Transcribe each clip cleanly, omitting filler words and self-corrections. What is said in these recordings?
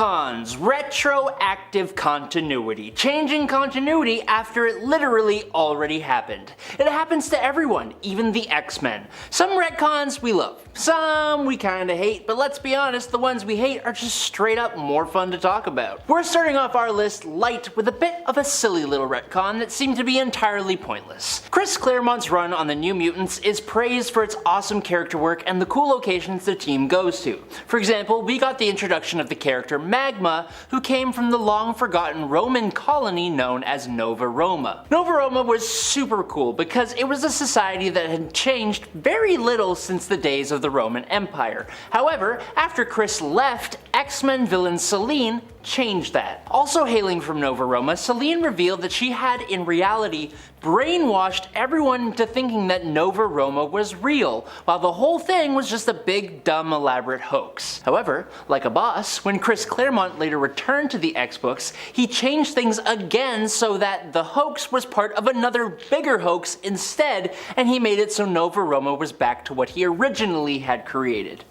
Retcons, retroactive continuity, changing continuity after it literally already happened. It happens to everyone, even the X-Men. Some retcons we love, some we kinda hate, but let's be honest, the ones we hate are just straight up more fun to talk about. We're starting off our list light with a bit of a silly little retcon that seemed to be entirely pointless. Chris Claremont's run on the New Mutants is praised for its awesome character work and the cool locations the team goes to. For example, we got the introduction of the character Magma, who came from the long-forgotten Roman colony known as Nova Roma. Nova Roma was super cool because it was a society that had changed very little since the days of the Roman Empire. However, after Chris left, X-Men villain Selene changed that. Also hailing from Nova Roma, Selene revealed that she had, in reality, brainwashed everyone into thinking that Nova Roma was real, while the whole thing was just a big, dumb, elaborate hoax. However, like a boss, when Chris Claremont later returned to the X-Books, he changed things again so that the hoax was part of another bigger hoax instead, and he made it so Nova Roma was back to what he originally had created.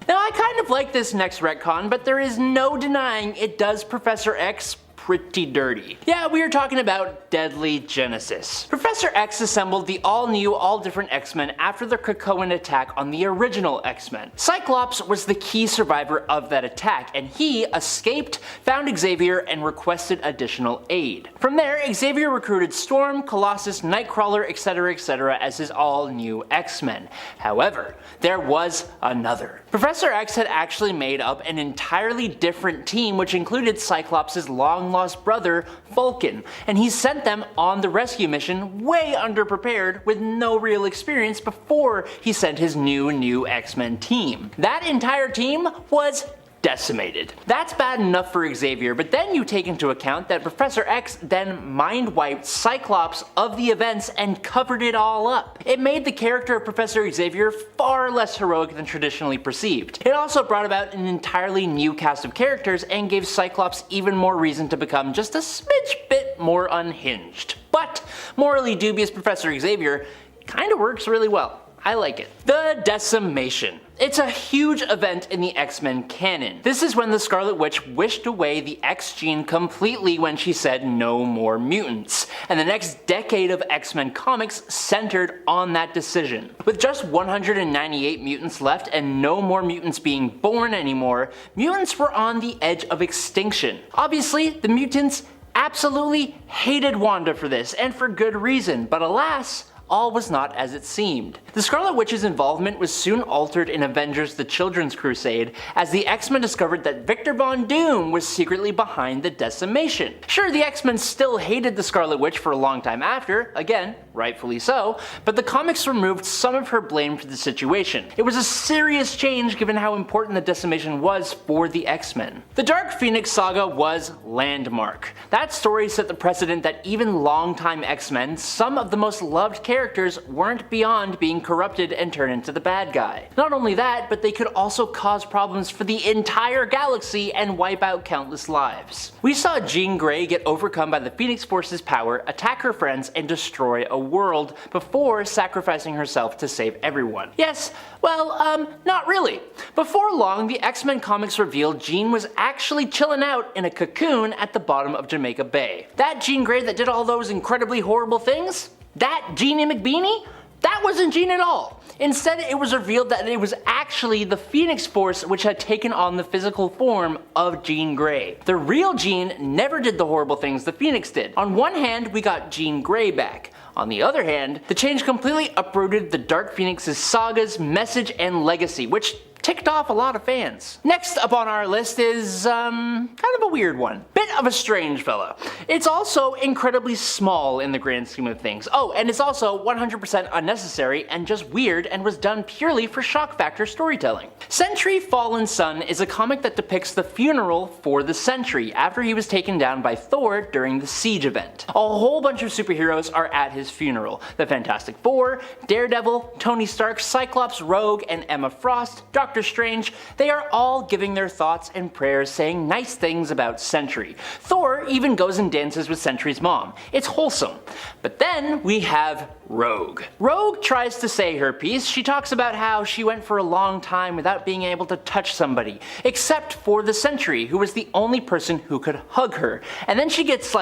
Now, I kind of like this next retcon, but there is no denying it does Professor X pretty dirty. Yeah, we are talking about Deadly Genesis. Professor X assembled the all-new, all-different X-Men after the Krakoan attack on the original X-Men. Cyclops was the key survivor of that attack, and he escaped, found Xavier, and requested additional aid. From there, Xavier recruited Storm, Colossus, Nightcrawler, etc. as his all-new X-Men. However, there was another. Professor X had actually made up an entirely different team which included Cyclops' long-lost brother, Vulcan, and he sent them on the rescue mission way underprepared with no real experience before he sent his new X-Men team. That entire team was decimated. That's bad enough for Xavier, but then you take into account that Professor X then mind-wiped Cyclops of the events and covered it all up. It made the character of Professor Xavier far less heroic than traditionally perceived. It also brought about an entirely new cast of characters and gave Cyclops even more reason to become just a smidge bit more unhinged. But morally dubious Professor Xavier kinda works really well. I like it. The Decimation. It's a huge event in the X-Men canon. This is when the Scarlet Witch wished away the X gene completely when she said no more mutants, and the next decade of X-Men comics centered on that decision. With just 198 mutants left and no more mutants being born anymore, mutants were on the edge of extinction. Obviously, the mutants absolutely hated Wanda for this, and for good reason, but alas, all was not as it seemed. The Scarlet Witch's involvement was soon altered in Avengers: The Children's Crusade, as the X-Men discovered that Victor Von Doom was secretly behind the decimation. Sure, the X-Men still hated the Scarlet Witch for a long time after, again, rightfully so, but the comics removed some of her blame for the situation. It was a serious change given how important the decimation was for the X-Men. The Dark Phoenix saga was landmark. That story set the precedent that even longtime X-Men, some of the most loved characters, weren't beyond being corrupted and turned into the bad guy. Not only that, but they could also cause problems for the entire galaxy and wipe out countless lives. We saw Jean Grey get overcome by the Phoenix Force's power, attack her friends, and destroy a world before sacrificing herself to save everyone. Yes, well, not really. Before long, the X-Men comics revealed Jean was actually chilling out in a cocoon at the bottom of Jamaica Bay. That Jean Grey that did all those incredibly horrible things? That Jeannie McBeanie? That wasn't Jean at all. Instead, it was revealed that it was actually the Phoenix Force which had taken on the physical form of Jean Grey. The real Jean never did the horrible things the Phoenix did. On one hand, we got Jean Grey back. On the other hand, the change completely uprooted the Dark Phoenix's sagas, message, and legacy, which ticked off a lot of fans. Next up on our list is, kind of a weird one. Bit of a strange fella. It's also incredibly small in the grand scheme of things. Oh, and it's also 100% unnecessary and just weird and was done purely for shock factor storytelling. Sentry Fallen Sun is a comic that depicts the funeral for the Sentry after he was taken down by Thor during the Siege event. A whole bunch of superheroes are at his funeral. The Fantastic Four, Daredevil, Tony Stark, Cyclops, Rogue, and Emma Frost, Doctor Doctor Strange, they are all giving their thoughts and prayers saying nice things about Sentry. Thor even goes and dances with Sentry's mom. It's wholesome. But then we have Rogue. Rogue tries to say her piece. She talks about how she went for a long time without being able to touch somebody, except for the Sentry, who was the only person who could hug her. And then she gets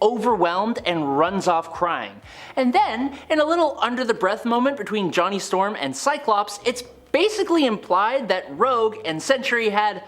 overwhelmed and runs off crying. And then, in a little under-the-breath moment between Johnny Storm and Cyclops, it's basically implied that Rogue and Sentry had,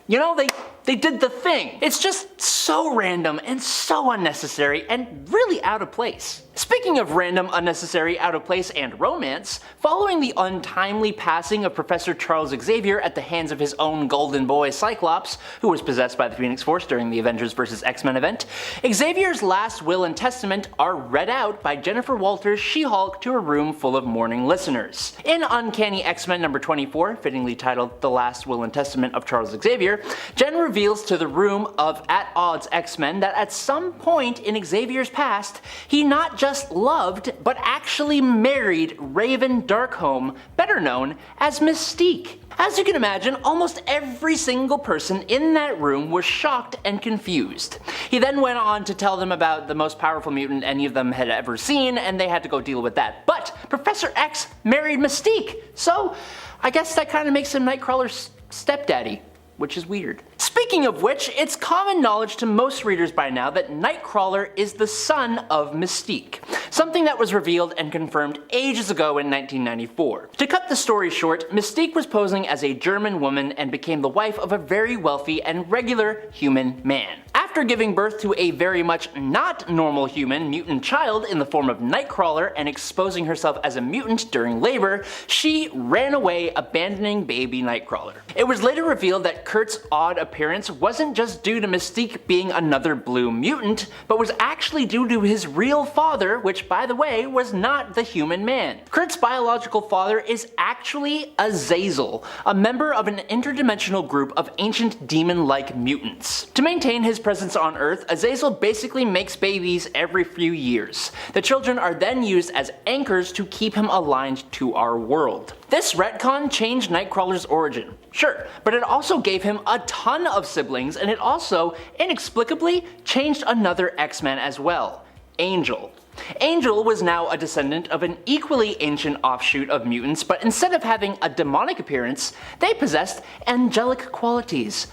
they did the thing. It's just so random and so unnecessary and really out of place. Speaking of random, unnecessary, out of place, and romance, following the untimely passing of Professor Charles Xavier at the hands of his own golden boy Cyclops, who was possessed by the Phoenix Force during the Avengers vs. X-Men event, Xavier's last will and testament are read out by Jennifer Walters' She-Hulk to a room full of mourning listeners. In Uncanny X-Men number 24, fittingly titled The Last Will and Testament of Charles Xavier, Jen reveals to the room of at-odds X-Men that at some point in Xavier's past, he not just loved, but actually married Raven Darkholme, better known as Mystique. As you can imagine, almost every single person in that room was shocked and confused. He then went on to tell them about the most powerful mutant any of them had ever seen, and they had to go deal with that. But Professor X married Mystique, so I guess that kind of makes him Nightcrawler's stepdaddy, which is weird. Speaking of which, it's common knowledge to most readers by now that Nightcrawler is the son of Mystique, something that was revealed and confirmed ages ago in 1994. To cut the story short, Mystique was posing as a German woman and became the wife of a very wealthy and regular human man. After giving birth to a very much not normal human mutant child in the form of Nightcrawler and exposing herself as a mutant during labor, she ran away, abandoning baby Nightcrawler. It was later revealed that Kurt's odd appearance wasn't just due to Mystique being another blue mutant, but was actually due to his real father, which by the way was not the human man. Kurt's biological father is actually Azazel, a member of an interdimensional group of ancient demon-like mutants. To maintain his presence on Earth, Azazel basically makes babies every few years. The children are then used as anchors to keep him aligned to our world. This retcon changed Nightcrawler's origin, sure, but it also gave him a ton of siblings, and it also, inexplicably, changed another X-Men as well, Angel. Angel was now a descendant of an equally ancient offshoot of mutants, but instead of having a demonic appearance, they possessed angelic qualities.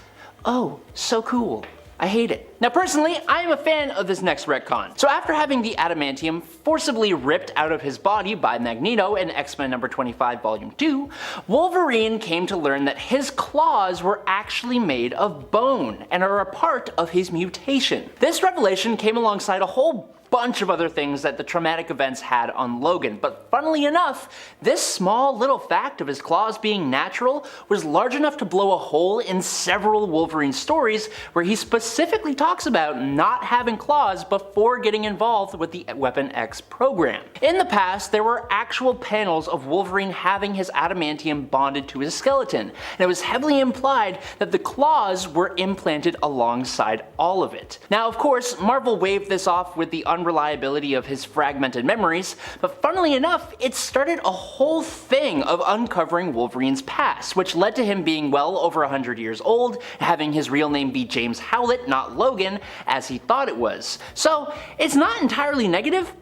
Oh, so cool. I hate it. Now personally, I am a fan of this next retcon. So after having the adamantium forcibly ripped out of his body by Magneto in X-Men number 25 volume 2, Wolverine came to learn that his claws were actually made of bone and are a part of his mutation. This revelation came alongside a whole bunch of other things that the traumatic events had on Logan, but funnily enough, this small little fact of his claws being natural was large enough to blow a hole in several Wolverine stories where he specifically talks about not having claws before getting involved with the Weapon X program. In the past, there were actual panels of Wolverine having his adamantium bonded to his skeleton, and it was heavily implied that the claws were implanted alongside all of it. Now of course, Marvel waved this off with the unreliability of his fragmented memories, but funnily enough, it started a whole thing of uncovering Wolverine's past, which led to him being well over 100 years old, having his real name be James Howlett, not Logan, as he thought it was. So it's not entirely negative,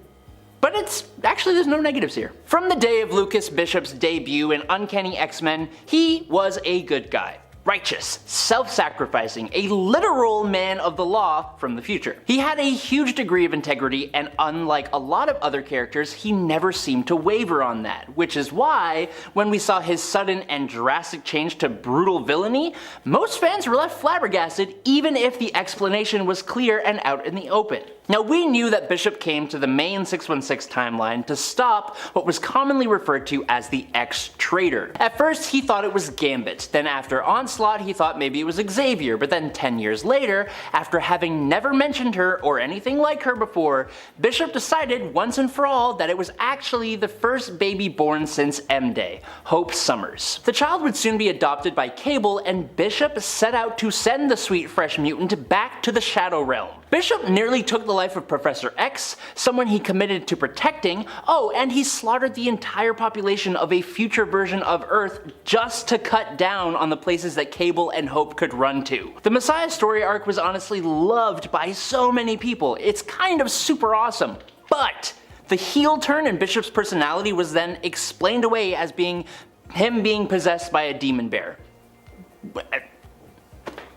but there's no negatives here. From the day of Lucas Bishop's debut in Uncanny X-Men, he was a good guy. Righteous, self-sacrificing, a literal man of the law from the future. He had a huge degree of integrity, and unlike a lot of other characters, he never seemed to waver on that, which is why, when we saw his sudden and drastic change to brutal villainy, most fans were left flabbergasted even if the explanation was clear and out in the open. Now we knew that Bishop came to the main 616 timeline to stop what was commonly referred to as the X-Traitor. At first he thought it was Gambit, then after onset Onslaught, he thought maybe it was Xavier, but then 10 years later, after having never mentioned her or anything like her before, Bishop decided once and for all that it was actually the first baby born since M-Day, Hope Summers. The child would soon be adopted by Cable, and Bishop set out to send the sweet fresh mutant back to the Shadow Realm. Bishop nearly took the life of Professor X, someone he committed to protecting, and he slaughtered the entire population of a future version of Earth just to cut down on the places that Cable and Hope could run to. The Messiah story arc was honestly loved by so many people. It's kind of super awesome. But the heel turn in Bishop's personality was then explained away as being him being possessed by a demon bear.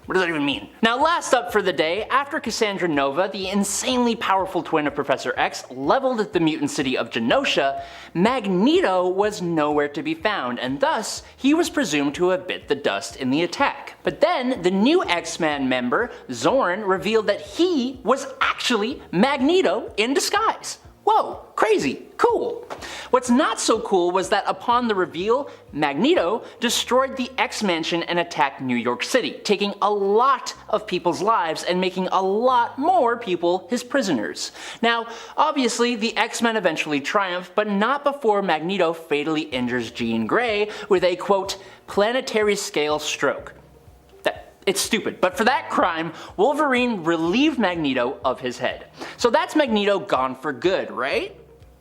What does that even mean? Now, last up for the day, after Cassandra Nova, the insanely powerful twin of Professor X, leveled the mutant city of Genosha, Magneto was nowhere to be found, and thus he was presumed to have bit the dust in the attack. But then the new X-Men member, Zorn, revealed that he was actually Magneto in disguise. Whoa, crazy, cool. What's not so cool was that upon the reveal, Magneto destroyed the X-Mansion and attacked New York City, taking a lot of people's lives and making a lot more people his prisoners. Now, obviously, the X-Men eventually triumph, but not before Magneto fatally injures Jean Grey with a, quote, planetary scale stroke. It's stupid, but for that crime, Wolverine relieved Magneto of his head. So that's Magneto gone for good, right?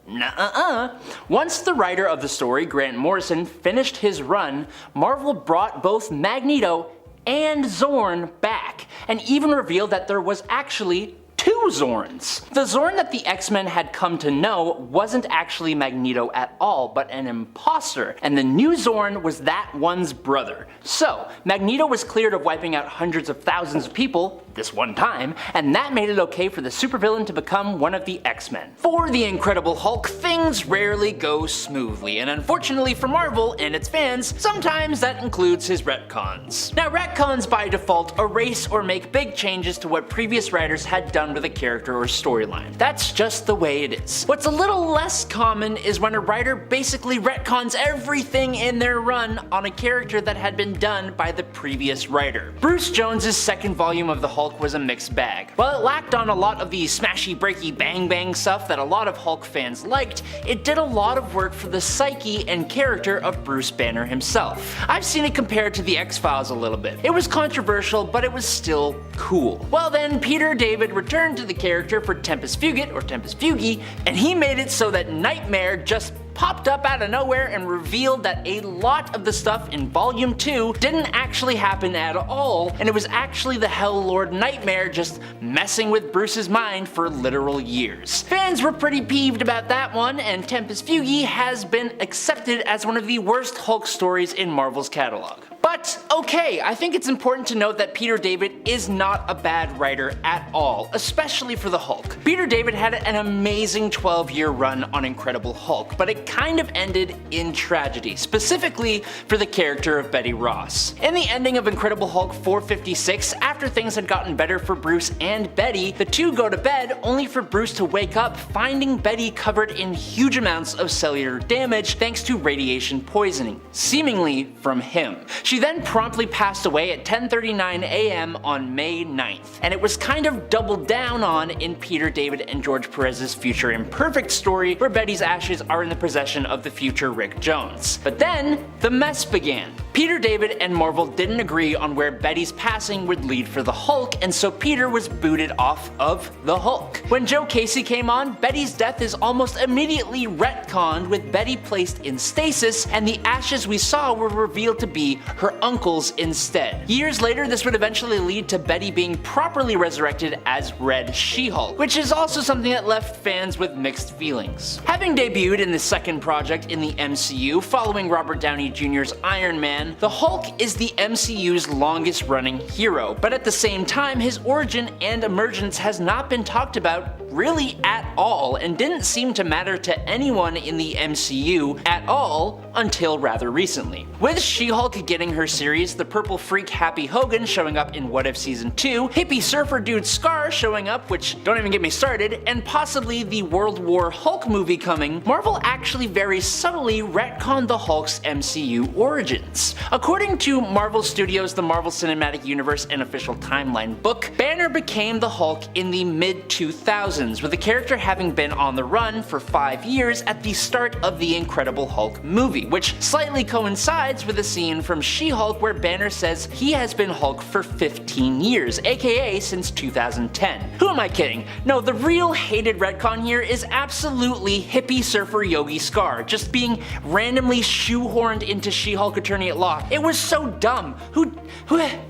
Nuh-uh-uh. Once the writer of the story, Grant Morrison, finished his run, Marvel brought both Magneto and Zorn back, and even revealed that there was actually two Zorns. The Zorn that the X-Men had come to know wasn't actually Magneto at all, but an imposter, and the new Zorn was that one's brother. So, Magneto was cleared of wiping out hundreds of thousands of people this one time, and that made it okay for the supervillain to become one of the X-Men. For the Incredible Hulk, things rarely go smoothly, and unfortunately for Marvel and its fans, sometimes that includes his retcons. Now, retcons by default erase or make big changes to what previous writers had done with a character or storyline. That's just the way it is. What's a little less common is when a writer basically retcons everything in their run on a character that had been done by the previous writer. Bruce Jones's second volume of the Hulk was a mixed bag. While it lacked on a lot of the smashy breaky bang bang stuff that a lot of Hulk fans liked, it did a lot of work for the psyche and character of Bruce Banner himself. I've seen it compared to the X-Files a little bit. It was controversial, but it was still cool. Well then, Peter David returned to the character for Tempus Fugit, or Tempus Fugi, and he made it so that Nightmare just popped up out of nowhere and revealed that a lot of the stuff in Volume 2 didn't actually happen at all, and it was actually the Hell Lord Nightmare just messing with Bruce's mind for literal years. Fans were pretty peeved about that one, and Tempus Fugi has been accepted as one of the worst Hulk stories in Marvel's catalog. But okay, I think it's important to note that Peter David is not a bad writer at all, especially for the Hulk. Peter David had an amazing 12-year run on Incredible Hulk, but it kind of ended in tragedy, specifically for the character of Betty Ross. In the ending of Incredible Hulk 456, after things had gotten better for Bruce and Betty, the two go to bed only for Bruce to wake up finding Betty covered in huge amounts of cellular damage thanks to radiation poisoning, seemingly from him. She then promptly passed away at 10:39 a.m. on May 9th, and it was kind of doubled down on in Peter David and George Perez's Future Imperfect story, where Betty's ashes are in the possession of the future Rick Jones. But then, the mess began. Peter David and Marvel didn't agree on where Betty's passing would lead for the Hulk, and so Peter was booted off of the Hulk. When Joe Casey came on, Betty's death is almost immediately retconned, with Betty placed in stasis, and the ashes we saw were revealed to be her uncle's instead. Years later, this would eventually lead to Betty being properly resurrected as Red She-Hulk, which is also something that left fans with mixed feelings. Having debuted in the second project in the MCU following Robert Downey Jr.'s Iron Man, the Hulk is the MCU's longest running hero, but at the same time his origin and emergence has not been talked about really at all and didn't seem to matter to anyone in the MCU at all until rather recently. With She-Hulk getting her series, the purple freak Happy Hogan showing up in What If Season 2, hippie surfer dude Scar showing up, which don't even get me started, and possibly the World War Hulk movie coming, Marvel actually very subtly retconned the Hulk's MCU origins. According to Marvel Studios' The Marvel Cinematic Universe and Official Timeline book, Banner became the Hulk in the mid-2000s, with the character having been on the run for 5 years at the start of the Incredible Hulk movie, which slightly coincides with a scene from She-Hulk where Banner says he has been Hulk for 15 years, aka since 2010. Who am I kidding? No, the real hated retcon here is absolutely hippie surfer Yogi Scar, just being randomly shoehorned into She-Hulk Attorney at Law. It was so dumb.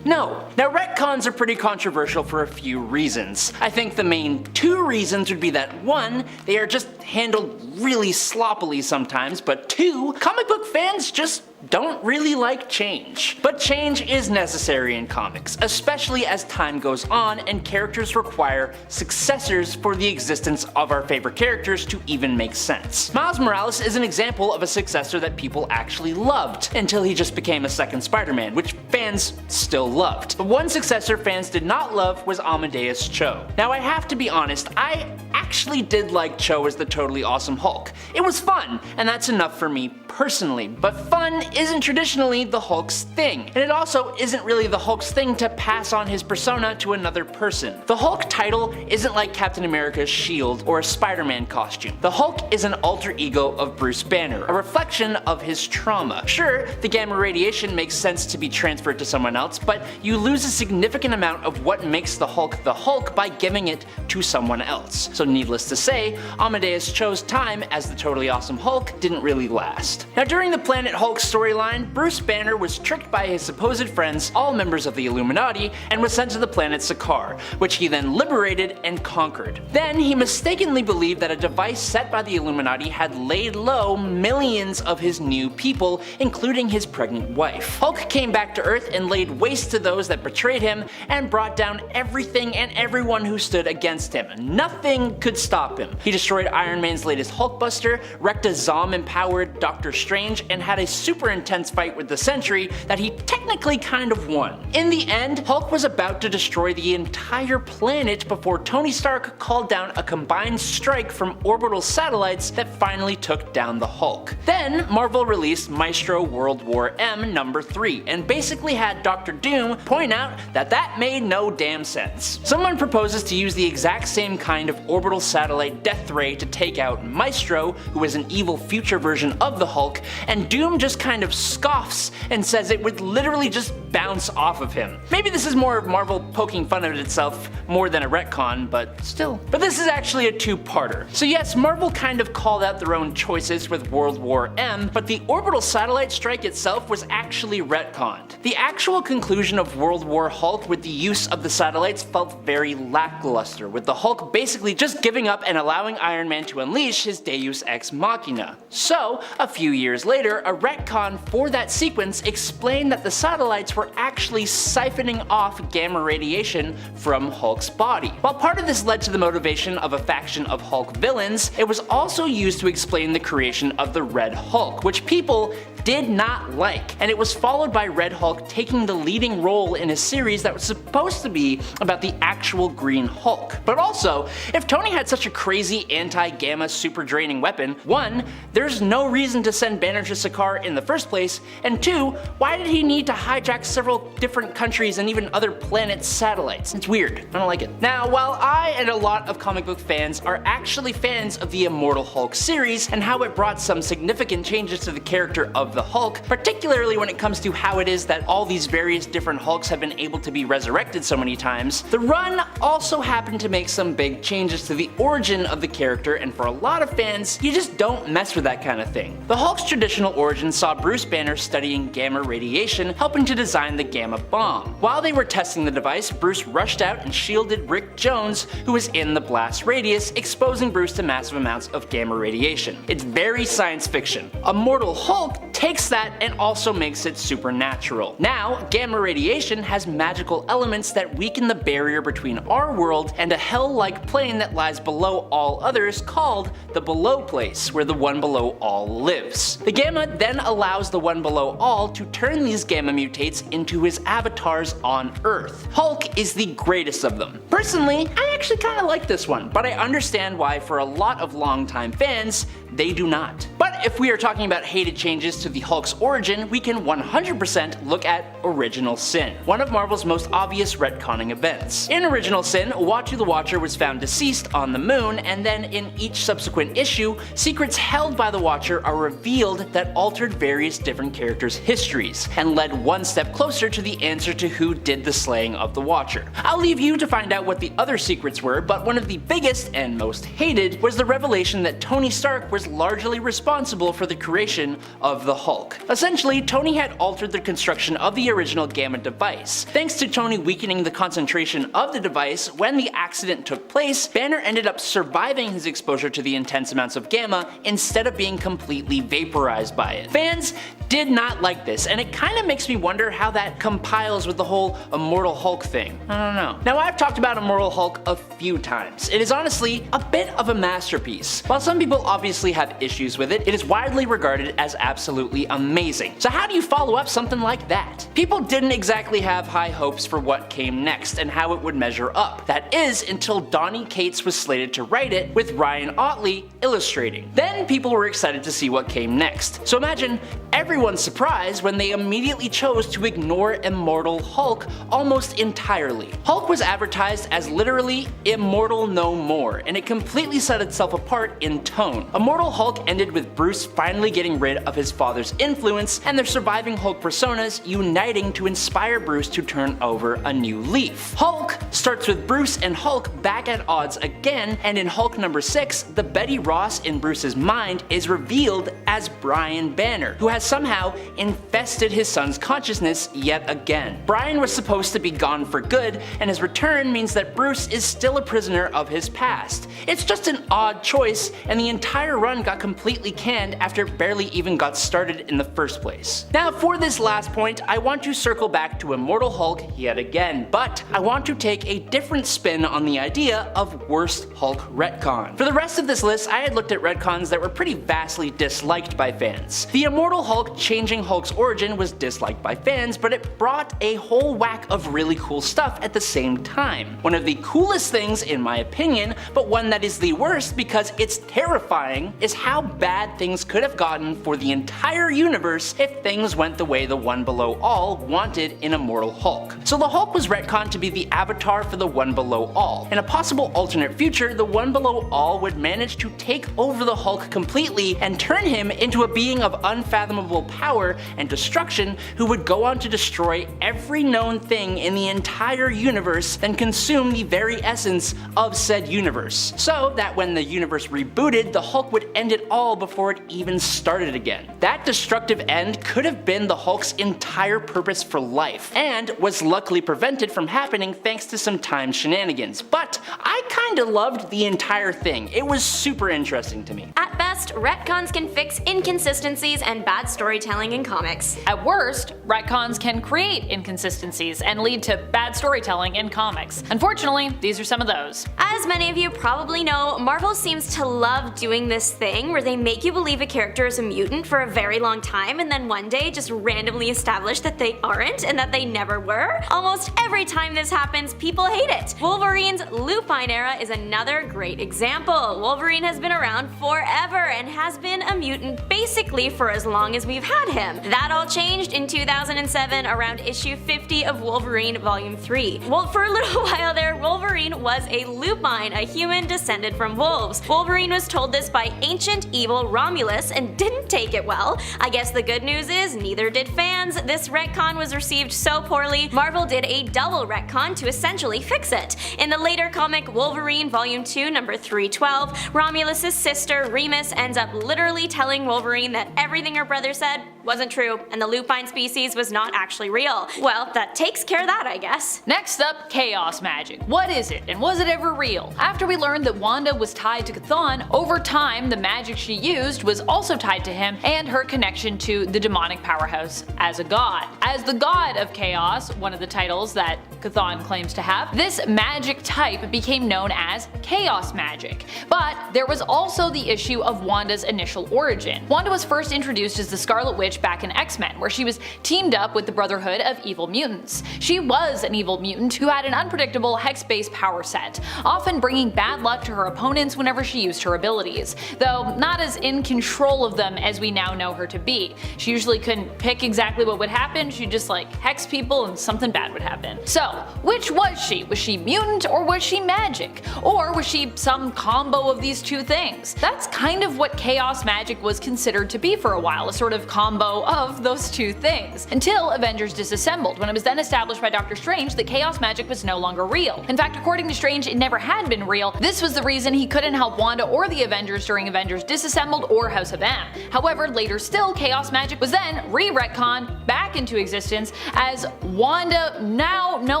No. Now retcons are pretty controversial for a few reasons. I think the main two reasons would be that 1, they are just handled really sloppily sometimes, but 2, comic book fans just don't really like change. But change is necessary in comics, especially as time goes on and characters require successors for the existence of our favorite characters to even make sense. Miles Morales is an example of a successor that people actually loved, until he just became a second Spider-Man, which fans still loved. But one successor fans did not love was Amadeus Cho. Now I have to be honest, I actually did like Cho as the totally awesome Hulk. It was fun, and that's enough for me personally, but fun isn't traditionally the Hulk's thing, and it also isn't really the Hulk's thing to pass on his persona to another person. The Hulk title isn't like Captain America's shield or a Spider-Man costume. The Hulk is an alter ego of Bruce Banner, a reflection of his trauma. Sure, the gamma radiation makes sense to be transferred to someone else, but you lose a significant amount of what makes the Hulk by giving it to someone else. So needless to say, Amadeus Cho's time as the totally awesome Hulk didn't really last. Now during the Planet Hulk storyline, Bruce Banner was tricked by his supposed friends, all members of the Illuminati, and was sent to the planet Sakaar, which he then liberated and conquered. Then he mistakenly believed that a device set by the Illuminati had laid low millions of his new people, including his pregnant wife. Hulk came back to Earth and laid waste to those that betrayed him, and brought down everything and everyone who stood against him. Nothing could stop him. He destroyed Iron Man's latest Hulkbuster, wrecked a Zom-empowered Doctor Strange, and had a super intense fight with the Sentry that he technically kind of won. In the end, Hulk was about to destroy the entire planet before Tony Stark called down a combined strike from orbital satellites that finally took down the Hulk. Then Marvel released Maestro World War M number 3 and basically had Dr. Doom point out that that made no damn sense. Someone proposes to use the exact same kind of orbital satellite death ray to take out Maestro, who is an evil future version of the Hulk, and Doom just kind of scoffs and says it would literally just bounce off of him. Maybe this is more of Marvel poking fun at itself more than a retcon, but still. But this is actually a two-parter. So yes, Marvel kind of called out their own choices with World War M, but the orbital satellite strike itself was actually retconned. The actual conclusion of World War Hulk with the use of the satellites felt very lackluster, with the Hulk basically just giving up and allowing Iron Man to unleash his Deus Ex Machina. So, a few years later, a retcon for that sequence explained that the satellites were actually siphoning off gamma radiation from Hulk's body. While part of this led to the motivation of a faction of Hulk villains, it was also used to explain the creation of the Red Hulk, which people did not like, and it was followed by Red Hulk taking the leading role in a series that was supposed to be about the actual Green Hulk. But also, if Tony had such a crazy anti-gamma super draining weapon, 1, there's no reason to send Banner to Sakaar in the first place, and 2, why did he need to hijack several different countries and even other planets' satellites? It's weird. I don't like it. Now, while I and a lot of comic book fans are actually fans of the Immortal Hulk series and how it brought some significant changes to the character of the Hulk, particularly when it comes to how it is that all these various different Hulks have been able to be resurrected so many times, the run also happened to make some big changes to the origin of the character, and for a lot of fans, you just don't mess with that kind of thing. The Hulk's traditional origin saw Bruce Banner studying gamma radiation, helping to design the gamma bomb. While they were testing the device, Bruce rushed out and shielded Rick Jones, who was in the blast radius, exposing Bruce to massive amounts of gamma radiation. It's very science fiction. Immortal Hulk takes that and also makes it supernatural. Now, gamma radiation has magical elements that weaken the barrier between our world and a hell-like plane that lies below all others called the Below Place, where the One Below All lives. The gamma then allows the One Below All to turn these gamma mutates into his avatars on Earth. Hulk is the greatest of them. Personally, I actually kinda like this one, but I understand why for a lot of longtime fans, they do not. But if we are talking about hated changes to the Hulk's origin, we can 100% look at Original Sin, one of Marvel's most obvious retconning events. In Original Sin, Uatu the Watcher was found deceased on the moon, and then in each subsequent issue, secrets held by the Watcher are revealed that altered various different characters' histories, and led one step closer to the answer to who did the slaying of the Watcher. I'll leave you to find out what the other secrets were, but one of the biggest and most hated was the revelation that Tony Stark was largely responsible for the creation of the Hulk. Essentially, Tony had altered the construction of the original gamma device. Thanks to Tony weakening the concentration of the device, when the accident took place, Banner ended up surviving his exposure to the intense amounts of gamma instead of being completely vaporized by it. Fans did not like this, and it kinda makes me wonder how that compiles with the whole Immortal Hulk thing. I don't know. Now, I've talked about Immortal Hulk a few times. It is honestly a bit of a masterpiece. While some people obviously have issues with it, it is widely regarded as absolutely amazing. So how do you follow up something like that? People didn't exactly have high hopes for what came next and how it would measure up. That is until Donny Cates was slated to write it, with Ryan Ottley illustrating. Then people were excited to see what came next. So imagine everyone's surprise when they immediately chose to ignore Immortal Hulk almost entirely. Hulk was advertised as literally immortal no more, and it completely set itself apart in tone. Immortal Hulk ended with Bruce finally getting rid of his father's influence, and their surviving Hulk personas uniting to inspire Bruce to turn over a new leaf. Hulk starts with Bruce and Hulk back at odds again, and in Hulk number 6, the Betty Ross in Bruce's mind is revealed as Brian Banner, who has somehow infested his son's consciousness yet again. Brian was supposed to be gone for good, and his return means that Bruce is still a prisoner of his past. It's just an odd choice, and the entire run got completely canned after it barely even got started in the first place. Now, for this last point, I want to circle back to Immortal Hulk yet again, but I want to take a different spin on the idea of worst Hulk retcon. For the rest of this list, I had looked at retcons that were pretty vastly disliked by fans. The Immortal Hulk changing Hulk's origin was disliked by fans, but it brought a whole whack of really cool stuff at the same time. One of the coolest things, in my opinion, but one that is the worst because it's terrifying, is how bad things could have gotten for the entire universe if things went the way the One Below All wanted in Immortal Hulk. So the Hulk was retconned to be the avatar for the One Below All. In a possible alternate future, the One Below All would manage to take over the Hulk completely and turn him into a being of unfathomable power and destruction who would go on to destroy every known thing in the entire universe, then consume the very essence of said universe. So that when the universe rebooted, the Hulk would end it all before it even started again. That destructive end could have been the Hulk's entire purpose for life, and was luckily prevented from happening thanks to some time shenanigans. But I kinda loved the entire thing. It was super interesting to me. At best, retcons can fix inconsistencies and bad storytelling in comics. At worst, retcons can create inconsistencies and lead to bad storytelling in comics. Unfortunately, these are some of those. As many of you probably know, Marvel seems to love doing this thing where they make you believe a character is a mutant for a very long time and then one day just randomly establish that they aren't and that they never were. Almost every time this happens, people hate it. Wolverine's lupine era is another great example. Wolverine has been around forever and has been a mutant basically for as long as we've had him. That all changed in 2007 around issue 50 of Wolverine Volume 3. Well, for a little while there, Wolverine was a lupine, a human descended from wolves. Wolverine was told this by ancient evil Romulus and didn't take it well. I guess the good news is neither did fans. This retcon was received so poorly, Marvel did a double retcon to essentially fix it. In the later comic Wolverine Volume 2 number 312, Romulus' sister Remus ends up literally telling Wolverine that everything her brother said wasn't true, and the lupine species was not actually real. Well, that takes care of that, I guess. Next up, chaos magic. What is it, and was it ever real? After we learned that Wanda was tied to Chthon, over time the magic she used was also tied to him and her connection to the demonic powerhouse as a god. As the god of chaos, one of the titles that Chthon claims to have, this magic type became known as chaos magic. But there was also the issue of Wanda's initial origin. Wanda was first introduced as the Scarlet Witch back in X-Men, where she was teamed up with the Brotherhood of Evil Mutants. She was an evil mutant who had an unpredictable hex-based power set, often bringing bad luck to her opponents whenever she used her abilities, though not as in control of them as we now know her to be. She usually couldn't pick exactly what would happen, she'd just like hex people and something bad would happen. So, which was she? Was she mutant or was she magic? Or was she some combo of these two things? That's kind of what chaos magic was considered to be for a while, a sort of combo of those two things, until Avengers disassembled, when it was then established by Doctor Strange that chaos magic was no longer real. In fact, according to Strange, it never had been real. This was the reason he couldn't help Wanda or the Avengers during Avengers Disassembled or House of M. However, later still, chaos magic was then re-retconned back into existence as Wanda, now no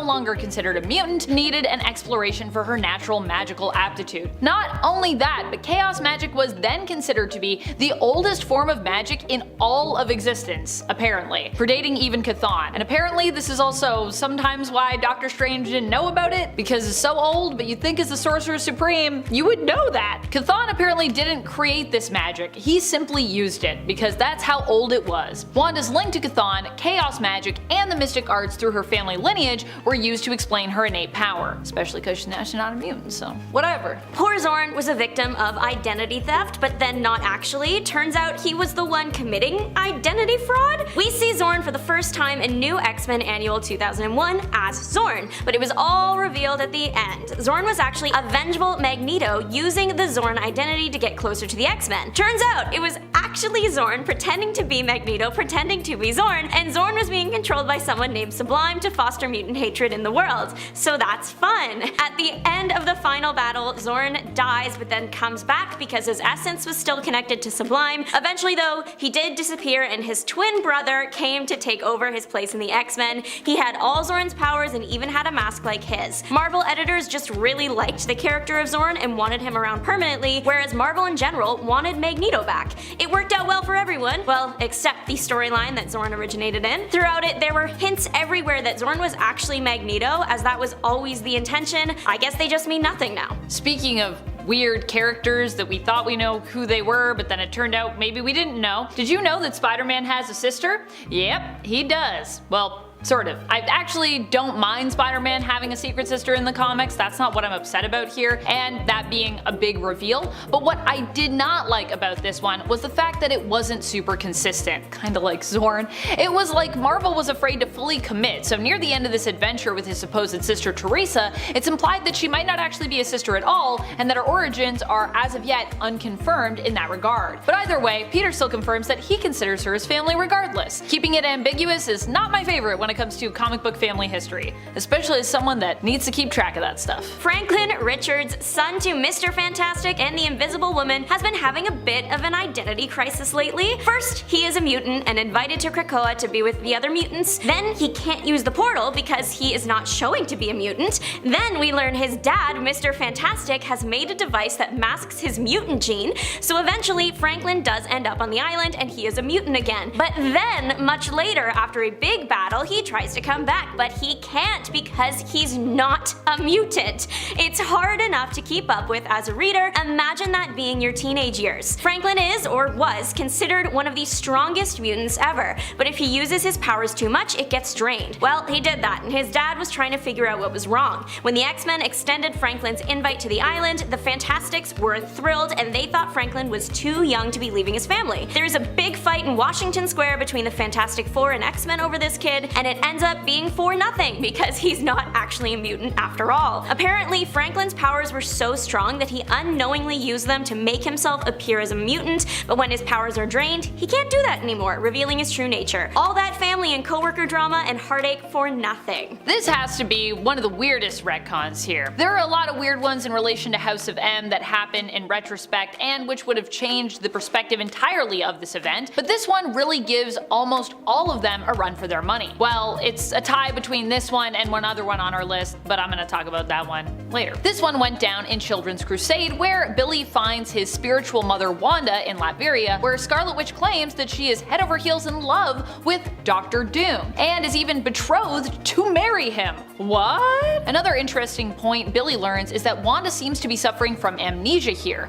longer considered a mutant, needed an exploration for her natural magical aptitude. Not only that, but chaos magic was then considered to be the oldest form of magic in all of existence, apparently, predating even Chthon. And apparently this is also sometimes why Doctor Strange didn't know about it, because it's so old, but you'd think as the Sorcerer Supreme, you would know that. Chthon apparently didn't create this magic, he simply used it, because that's how old it was. Wanda's link to Chthon, chaos magic, and the mystic arts through her family lineage were used to explain her innate power, especially because she's not a mutant, so whatever. Poor Zorn was a victim of identity theft, but then not actually. Turns out he was the one committing identity fraud. We see Zorn for the first time in New X-Men Annual 2001 as Zorn, but it was all revealed at the end. Zorn was actually a vengeful Magneto using the Zorn identity to get closer to the X-Men. Turns out it was actually Zorn pretending to be Magneto, pretending to be Zorn, and Zorn was being controlled by someone named Sublime to foster mutant hatred in the world. So that's fun. At the end of the final battle, Zorn dies but then comes back because his essence was still connected to Sublime. Eventually though, he did disappear and his twin brother came to take over his place in the X-Men. He had all Zorn's powers and even had a mask like his. Marvel editors just really liked the character of Zorn and wanted him around permanently, whereas Marvel in general wanted Magneto back. It worked out well for everyone, well, except the storyline that Zorn originated in. Throughout it, there were hints everywhere that Zorn was actually Magneto, as that was always the intention. I guess they just mean nothing now. Speaking of weird characters that we thought we know who they were, but then it turned out maybe we didn't know. Did you know that Spider-Man has a sister? Yep, he does. Well, sort of. I actually don't mind Spider-Man having a secret sister in the comics, that's not what I'm upset about here, and that being a big reveal. But what I did not like about this one was the fact that it wasn't super consistent, kinda like Zorn. It was like Marvel was afraid to fully commit, so near the end of this adventure with his supposed sister Teresa, it's implied that she might not actually be a sister at all, and that her origins are as of yet unconfirmed in that regard. But either way, Peter still confirms that he considers her his family regardless. Keeping it ambiguous is not my favorite when it comes to comic book family history, especially as someone that needs to keep track of that stuff. Franklin Richards, son to Mr. Fantastic and the Invisible Woman, has been having a bit of an identity crisis lately. First, he is a mutant and invited to Krakoa to be with the other mutants. Then he can't use the portal because he is not showing to be a mutant. Then we learn his dad, Mr. Fantastic, has made a device that masks his mutant gene, so eventually Franklin does end up on the island and he is a mutant again. But then, much later, after a big battle, he tries to come back, but he can't because he's not a mutant. It's hard enough to keep up with as a reader. Imagine that being your teenage years. Franklin is, or was, considered one of the strongest mutants ever, but if he uses his powers too much, it gets drained. Well, he did that, and his dad was trying to figure out what was wrong. When the X-Men extended Franklin's invite to the island, the Fantastics were thrilled, and they thought Franklin was too young to be leaving his family. There's a big fight in Washington Square between the Fantastic Four and X-Men over this kid, and it ends up being for nothing because he's not actually a mutant after all. Apparently, Franklin's powers were so strong that he unknowingly used them to make himself appear as a mutant, but when his powers are drained, he can't do that anymore, revealing his true nature. All that family and coworker drama and heartache for nothing. This has to be one of the weirdest retcons here. There are a lot of weird ones in relation to House of M that happen in retrospect and which would have changed the perspective entirely of this event, but this one really gives almost all of them a run for their money. Well, it's a tie between this one and one other one on our list, but I'm gonna talk about that one later. This one went down in Children's Crusade, where Billy finds his spiritual mother Wanda in Latveria, where Scarlet Witch claims that she is head over heels in love with Dr. Doom, and is even betrothed to marry him. What? Another interesting point Billy learns is that Wanda seems to be suffering from amnesia here.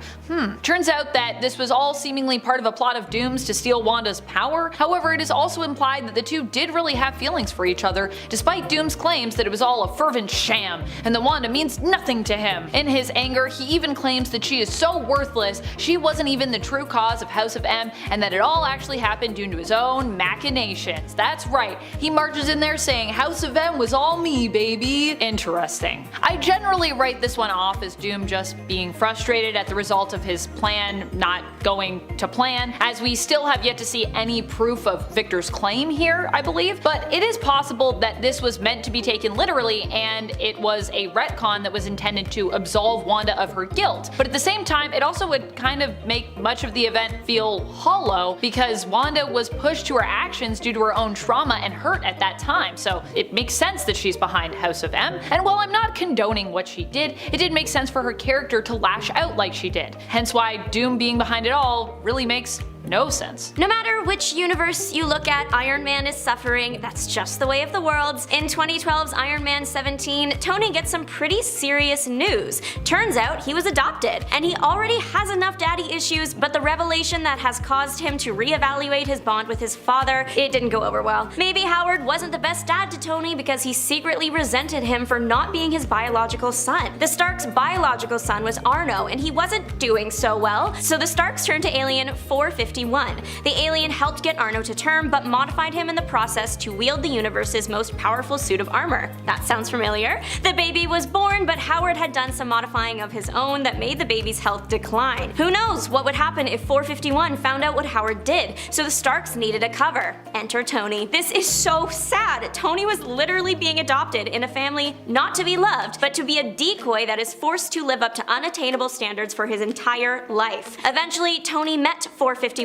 Turns out that this was all seemingly part of a plot of Doom's to steal Wanda's power. However, it is also implied that the two did really have feelings for each other, despite Doom's claims that it was all a fervent sham, and that Wanda means nothing to him. In his anger, he even claims that she is so worthless, she wasn't even the true cause of House of M, and that it all actually happened due to his own machinations. That's right, he marches in there saying House of M was all me, baby. Interesting. I generally write this one off as Doom just being frustrated at the result of his plan not going to plan, as we still have yet to see any proof of Victor's claim here, I believe, but it is possible that this was meant to be taken literally and it was a retcon that was intended to absolve Wanda of her guilt. But at the same time, it also would kind of make much of the event feel hollow because Wanda was pushed to her actions due to her own trauma and hurt at that time, so it makes sense that she's behind House of M. And while I'm not condoning what she did, it did make sense for her character to lash out like she did. Hence why Doom being behind it all really makes no sense. No matter which universe you look at, Iron Man is suffering. That's just the way of the worlds. In 2012's Iron Man 17, Tony gets some pretty serious news. Turns out he was adopted, and he already has enough daddy issues, but the revelation that has caused him to reevaluate his bond with his father, it didn't go over well. Maybe Howard wasn't the best dad to Tony because he secretly resented him for not being his biological son. The Starks' biological son was Arno, and he wasn't doing so well, so the Starks turned to Alien 451. The alien helped get Arno to term, but modified him in the process to wield the universe's most powerful suit of armor. That sounds familiar? The baby was born, but Howard had done some modifying of his own that made the baby's health decline. Who knows what would happen if 451 found out what Howard did, so the Starks needed a cover. Enter Tony. This is so sad. Tony was literally being adopted in a family not to be loved, but to be a decoy that is forced to live up to unattainable standards for his entire life. Eventually, Tony met 451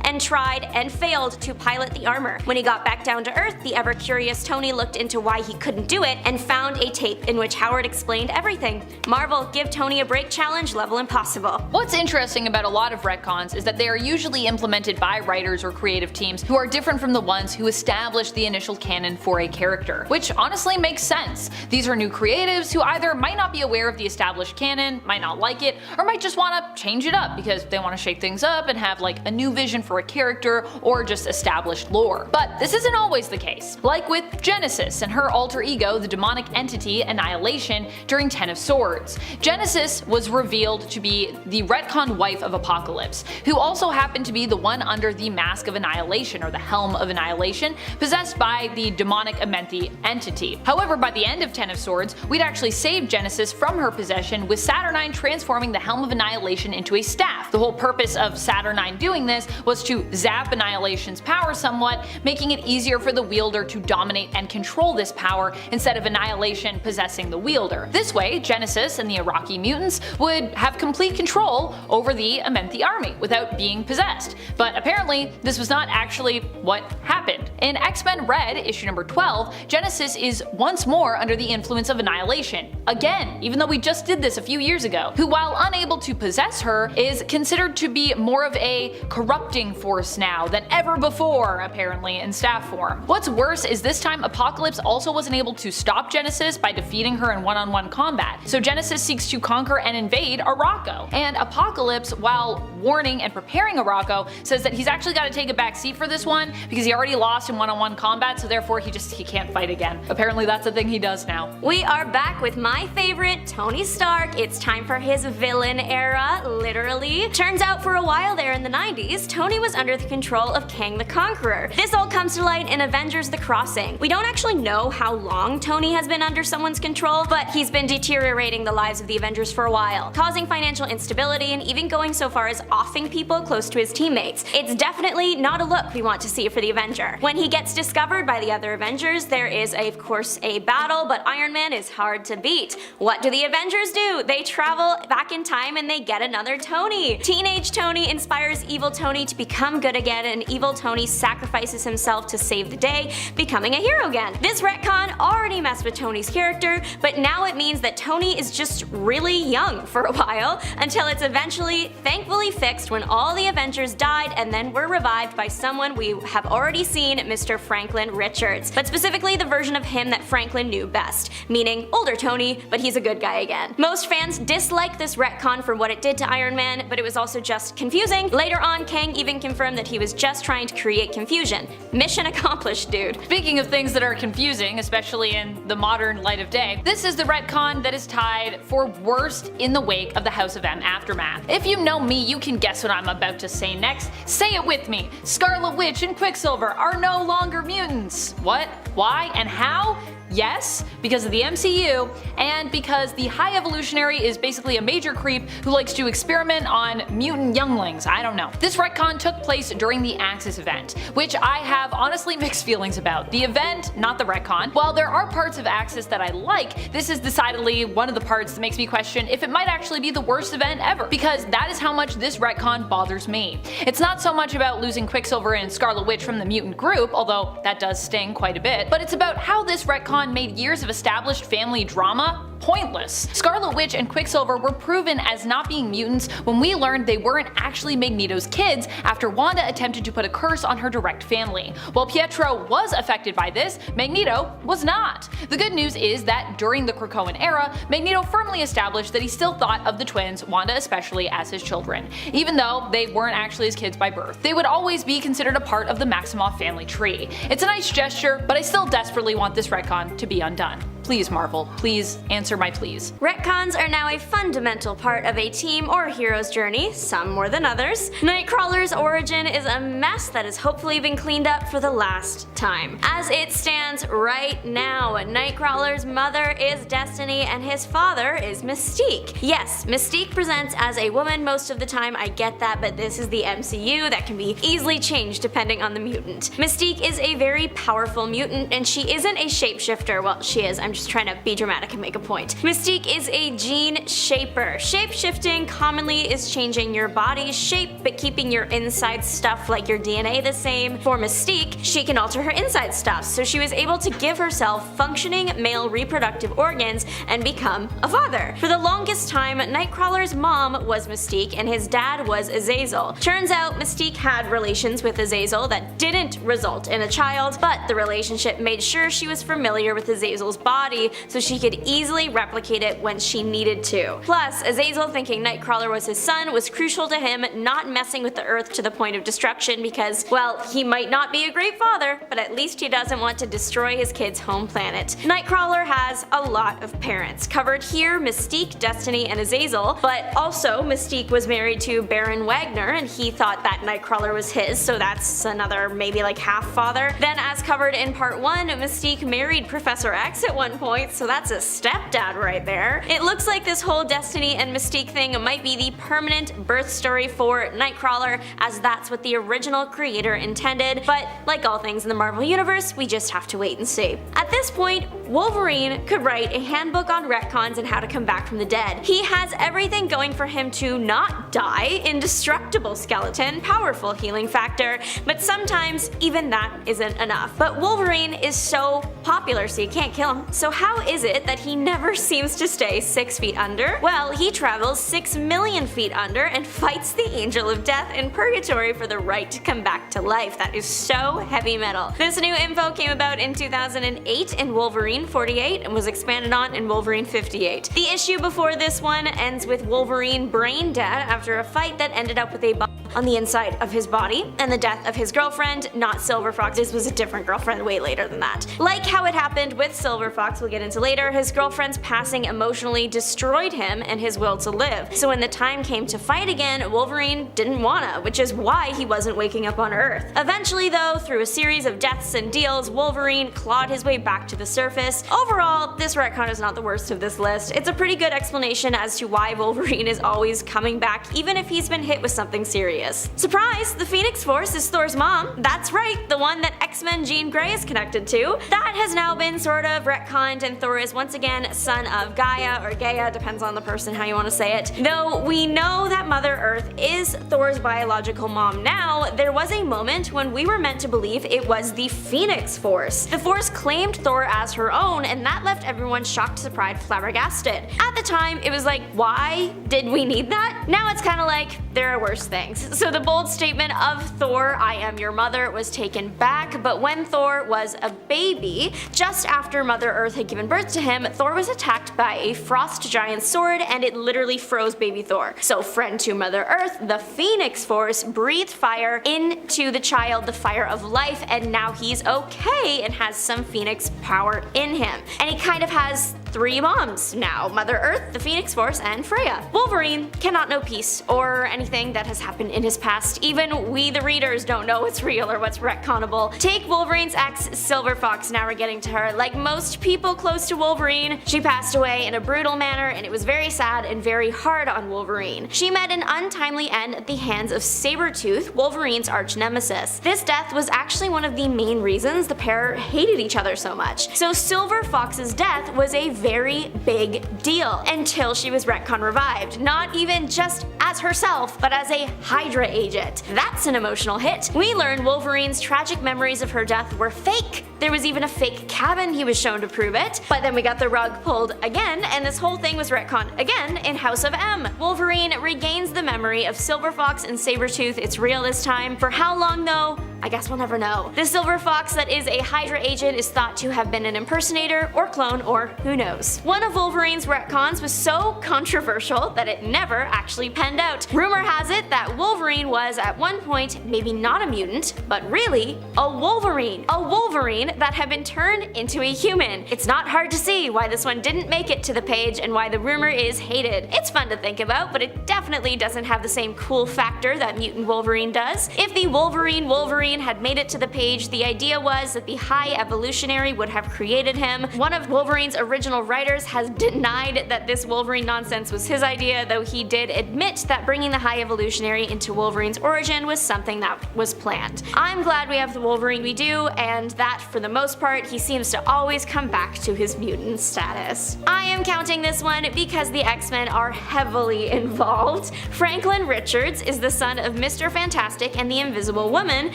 and tried and failed to pilot the armor. When he got back down to Earth, the ever-curious Tony looked into why he couldn't do it and found a tape in which Howard explained everything. Marvel, give Tony a break challenge level impossible. What's interesting about a lot of retcons is that they are usually implemented by writers or creative teams who are different from the ones who established the initial canon for a character, which honestly makes sense. These are new creatives who either might not be aware of the established canon, might not like it, or might just want to change it up because they want to shake things up and have like a new vision for a character or just established lore. But this isn't always the case. Like with Genesis and her alter ego, the demonic entity Annihilation, during Ten of Swords. Genesis was revealed to be the retcon wife of Apocalypse, who also happened to be the one under the Mask of Annihilation or the Helm of Annihilation, possessed by the demonic Amenthi entity. However, by the end of Ten of Swords, we'd actually saved Genesis from her possession, with Saturnine transforming the Helm of Annihilation into a staff. The whole purpose of Saturnine doing this was to zap Annihilation's power somewhat, making it easier for the wielder to dominate and control this power instead of Annihilation possessing the wielder. This way, Genesis and the Iraqi mutants would have complete control over the Amenthi army without being possessed. But apparently, this was not actually what happened. In X-Men Red, issue number 12, Genesis is once more under the influence of Annihilation. Again, even though we just did this a few years ago, who, while unable to possess her, is considered to be more of a corrupting force now than ever before, apparently, in staff form. What's worse is this time Apocalypse also wasn't able to stop Genesis by defeating her in one-on-one combat, so Genesis seeks to conquer and invade Arakko. And Apocalypse, while warning and preparing Arakko, says that he's actually got to take a back seat for this one because he already lost in one-on-one combat, so therefore he can't fight again. Apparently that's a thing he does now. We are back with my favorite, Tony Stark. It's time for his villain era, literally. Turns out for a while there in the 90s, 90s, Tony was under the control of Kang the Conqueror. This all comes to light in Avengers: The Crossing. We don't actually know how long Tony has been under someone's control, but he's been deteriorating the lives of the Avengers for a while, causing financial instability and even going so far as offing people close to his teammates. It's definitely not a look we want to see for the Avenger. When he gets discovered by the other Avengers, there is of course a battle, but Iron Man is hard to beat. What do the Avengers do? They travel back in time and they get another Tony. Teenage Tony inspires evil Tony to become good again, and evil Tony sacrifices himself to save the day, becoming a hero again. This retcon already messed with Tony's character, but now it means that Tony is just really young for a while, until it's eventually, thankfully, fixed when all the Avengers died and then were revived by someone we have already seen, Mr. Franklin Richards. But specifically the version of him that Franklin knew best, meaning older Tony, but he's a good guy again. Most fans dislike this retcon for what it did to Iron Man, but it was also just confusing. Later on, Kang even confirmed that he was just trying to create confusion. Mission accomplished, dude. Speaking of things that are confusing, especially in the modern light of day, this is the retcon that is tied for worst in the wake of the House of M aftermath. If you know me, you can guess what I'm about to say next. Say it with me. Scarlet Witch and Quicksilver are no longer mutants. What? Why? And how? Yes, because of the MCU, and because the High Evolutionary is basically a major creep who likes to experiment on mutant younglings. I don't know. This retcon took place during the Axis event, which I have honestly mixed feelings about. The event, not the retcon. While there are parts of Axis that I like, this is decidedly one of the parts that makes me question if it might actually be the worst event ever, because that is how much this retcon bothers me. It's not so much about losing Quicksilver and Scarlet Witch from the mutant group, although that does sting quite a bit, but it's about how this retcon made years of established family drama pointless. Scarlet Witch and Quicksilver were proven as not being mutants when we learned they weren't actually Magneto's kids after Wanda attempted to put a curse on her direct family. While Pietro was affected by this, Magneto was not. The good news is that during the Krakoan era, Magneto firmly established that he still thought of the twins, Wanda especially, as his children. Even though they weren't actually his kids by birth, they would always be considered a part of the Maximoff family tree. It's a nice gesture, but I still desperately want this retcon to be undone. Please, Marvel, please answer my pleas. Retcons are now a fundamental part of a team or hero's journey, some more than others. Nightcrawler's origin is a mess that has hopefully been cleaned up for the last time. As it stands right now, Nightcrawler's mother is Destiny and his father is Mystique. Yes, Mystique presents as a woman most of the time, I get that, but this is the MCU that can be easily changed depending on the mutant. Mystique is a very powerful mutant and she isn't a shapeshifter. Well, she is. I'm just trying to be dramatic and make a point. Mystique is a gene shaper. Shape-shifting commonly is changing your body's shape but keeping your inside stuff like your DNA the same. For Mystique, she can alter her inside stuff, so she was able to give herself functioning male reproductive organs and become a father. For the longest time, Nightcrawler's mom was Mystique and his dad was Azazel. Turns out Mystique had relations with Azazel that didn't result in a child, but the relationship made sure she was familiar with Azazel's body so she could easily replicate it when she needed to. Plus, Azazel thinking Nightcrawler was his son was crucial to him not messing with the Earth to the point of destruction because, well, he might not be a great father, but at least he doesn't want to destroy his kid's home planet. Nightcrawler has a lot of parents. Covered here, Mystique, Destiny, and Azazel, but also Mystique was married to Baron Wagner and he thought that Nightcrawler was his, so that's another maybe like half father. Then as covered in part 1, Mystique married Professor X at one point, so that's a stepdad right there. It looks like this whole Destiny and Mystique thing might be the permanent birth story for Nightcrawler, as that's what the original creator intended, but like all things in the Marvel Universe, we just have to wait and see. At this point, Wolverine could write a handbook on retcons and how to come back from the dead. He has everything going for him to not die: indestructible skeleton, powerful healing factor, but sometimes even that isn't enough. But Wolverine is so popular so you can't kill him. So how is it that he never seems to stay 6 feet under? Well, he travels 6 million feet under and fights the Angel of Death in Purgatory for the right to come back to life. That is so heavy metal. This new info came about in 2008 in Wolverine 48 and was expanded on in Wolverine 58. The issue before this one ends with Wolverine brain dead after a fight that ended up with a bomb on the inside of his body, and the death of his girlfriend, not Silver Fox. This was a different girlfriend way later than that. Like how it happened with Silver Fox, we'll get into later, his girlfriend's passing emotionally destroyed him and his will to live. So when the time came to fight again, Wolverine didn't wanna, which is why he wasn't waking up on Earth. Eventually though, through a series of deaths and deals, Wolverine clawed his way back to the surface. Overall, this retcon is not the worst of this list. It's a pretty good explanation as to why Wolverine is always coming back even if he's been hit with something serious. Surprise! The Phoenix Force is Thor's mom. That's right, the one that X-Men Jean Grey is connected to. That has now been sort of retconned, and Thor is once again son of Gaia, or Gaia, depends on the person how you want to say it. Though we know that Mother Earth is Thor's biological mom now, there was a moment when we were meant to believe it was the Phoenix Force. The Force claimed Thor as her own, and that left everyone shocked, surprised, flabbergasted. At the time, it was like, why did we need that? Now it's kinda like, there are worse things. So the bold statement of Thor, I am your mother, was taken back, but when Thor was a baby, just after Mother Earth had given birth to him, Thor was attacked by a frost giant sword, and it literally froze baby Thor. So friend to Mother Earth, the Phoenix Force breathed fire into the child, the fire of life, and now he's okay and has some Phoenix power in him. And he kind of has three moms now: Mother Earth, the Phoenix Force, and Freya. Wolverine cannot know peace or anything that has happened in his past. Even we the readers don't know what's real or what's retconnable. Take Wolverine's ex, Silver Fox. Now we're getting to her. Like most people close to Wolverine, she passed away in a brutal manner, and it was very sad and very hard on Wolverine. She met an untimely end at the hands of Sabretooth, Wolverine's arch nemesis. This death was actually one of the main reasons the pair hated each other so much. So Silver Fox's death was a very big deal until she was retcon revived, not even just as herself, but as a Hydra agent. That's an emotional hit. We learned Wolverine's tragic memories of her death were fake. There was even a fake cabin he was shown to prove it, but then we got the rug pulled again, and this whole thing was retcon again in House of M. Wolverine regains the memory of Silver Fox and Sabretooth. It's real this time. For how long though? I guess we'll never know. The Silver Fox that is a Hydra agent is thought to have been an impersonator or clone, or who knows. One of Wolverine's retcons was so controversial that it never actually panned out. Rumor has it that Wolverine was at one point maybe not a mutant, but really a Wolverine. A Wolverine that had been turned into a human. It's not hard to see why this one didn't make it to the page and why the rumor is hated. It's fun to think about, but it definitely doesn't have the same cool factor that Mutant Wolverine does. If the Wolverine had made it to the page, the idea was that the High Evolutionary would have created him. One of Wolverine's original writers has denied that this Wolverine nonsense was his idea, though he did admit that bringing the High Evolutionary into Wolverine's origin was something that was planned. I'm glad we have the Wolverine we do, and that for the most part he seems to always come back to his mutant status. I am counting this one because the X-Men are heavily involved. Franklin Richards is the son of Mr. Fantastic and the Invisible Woman,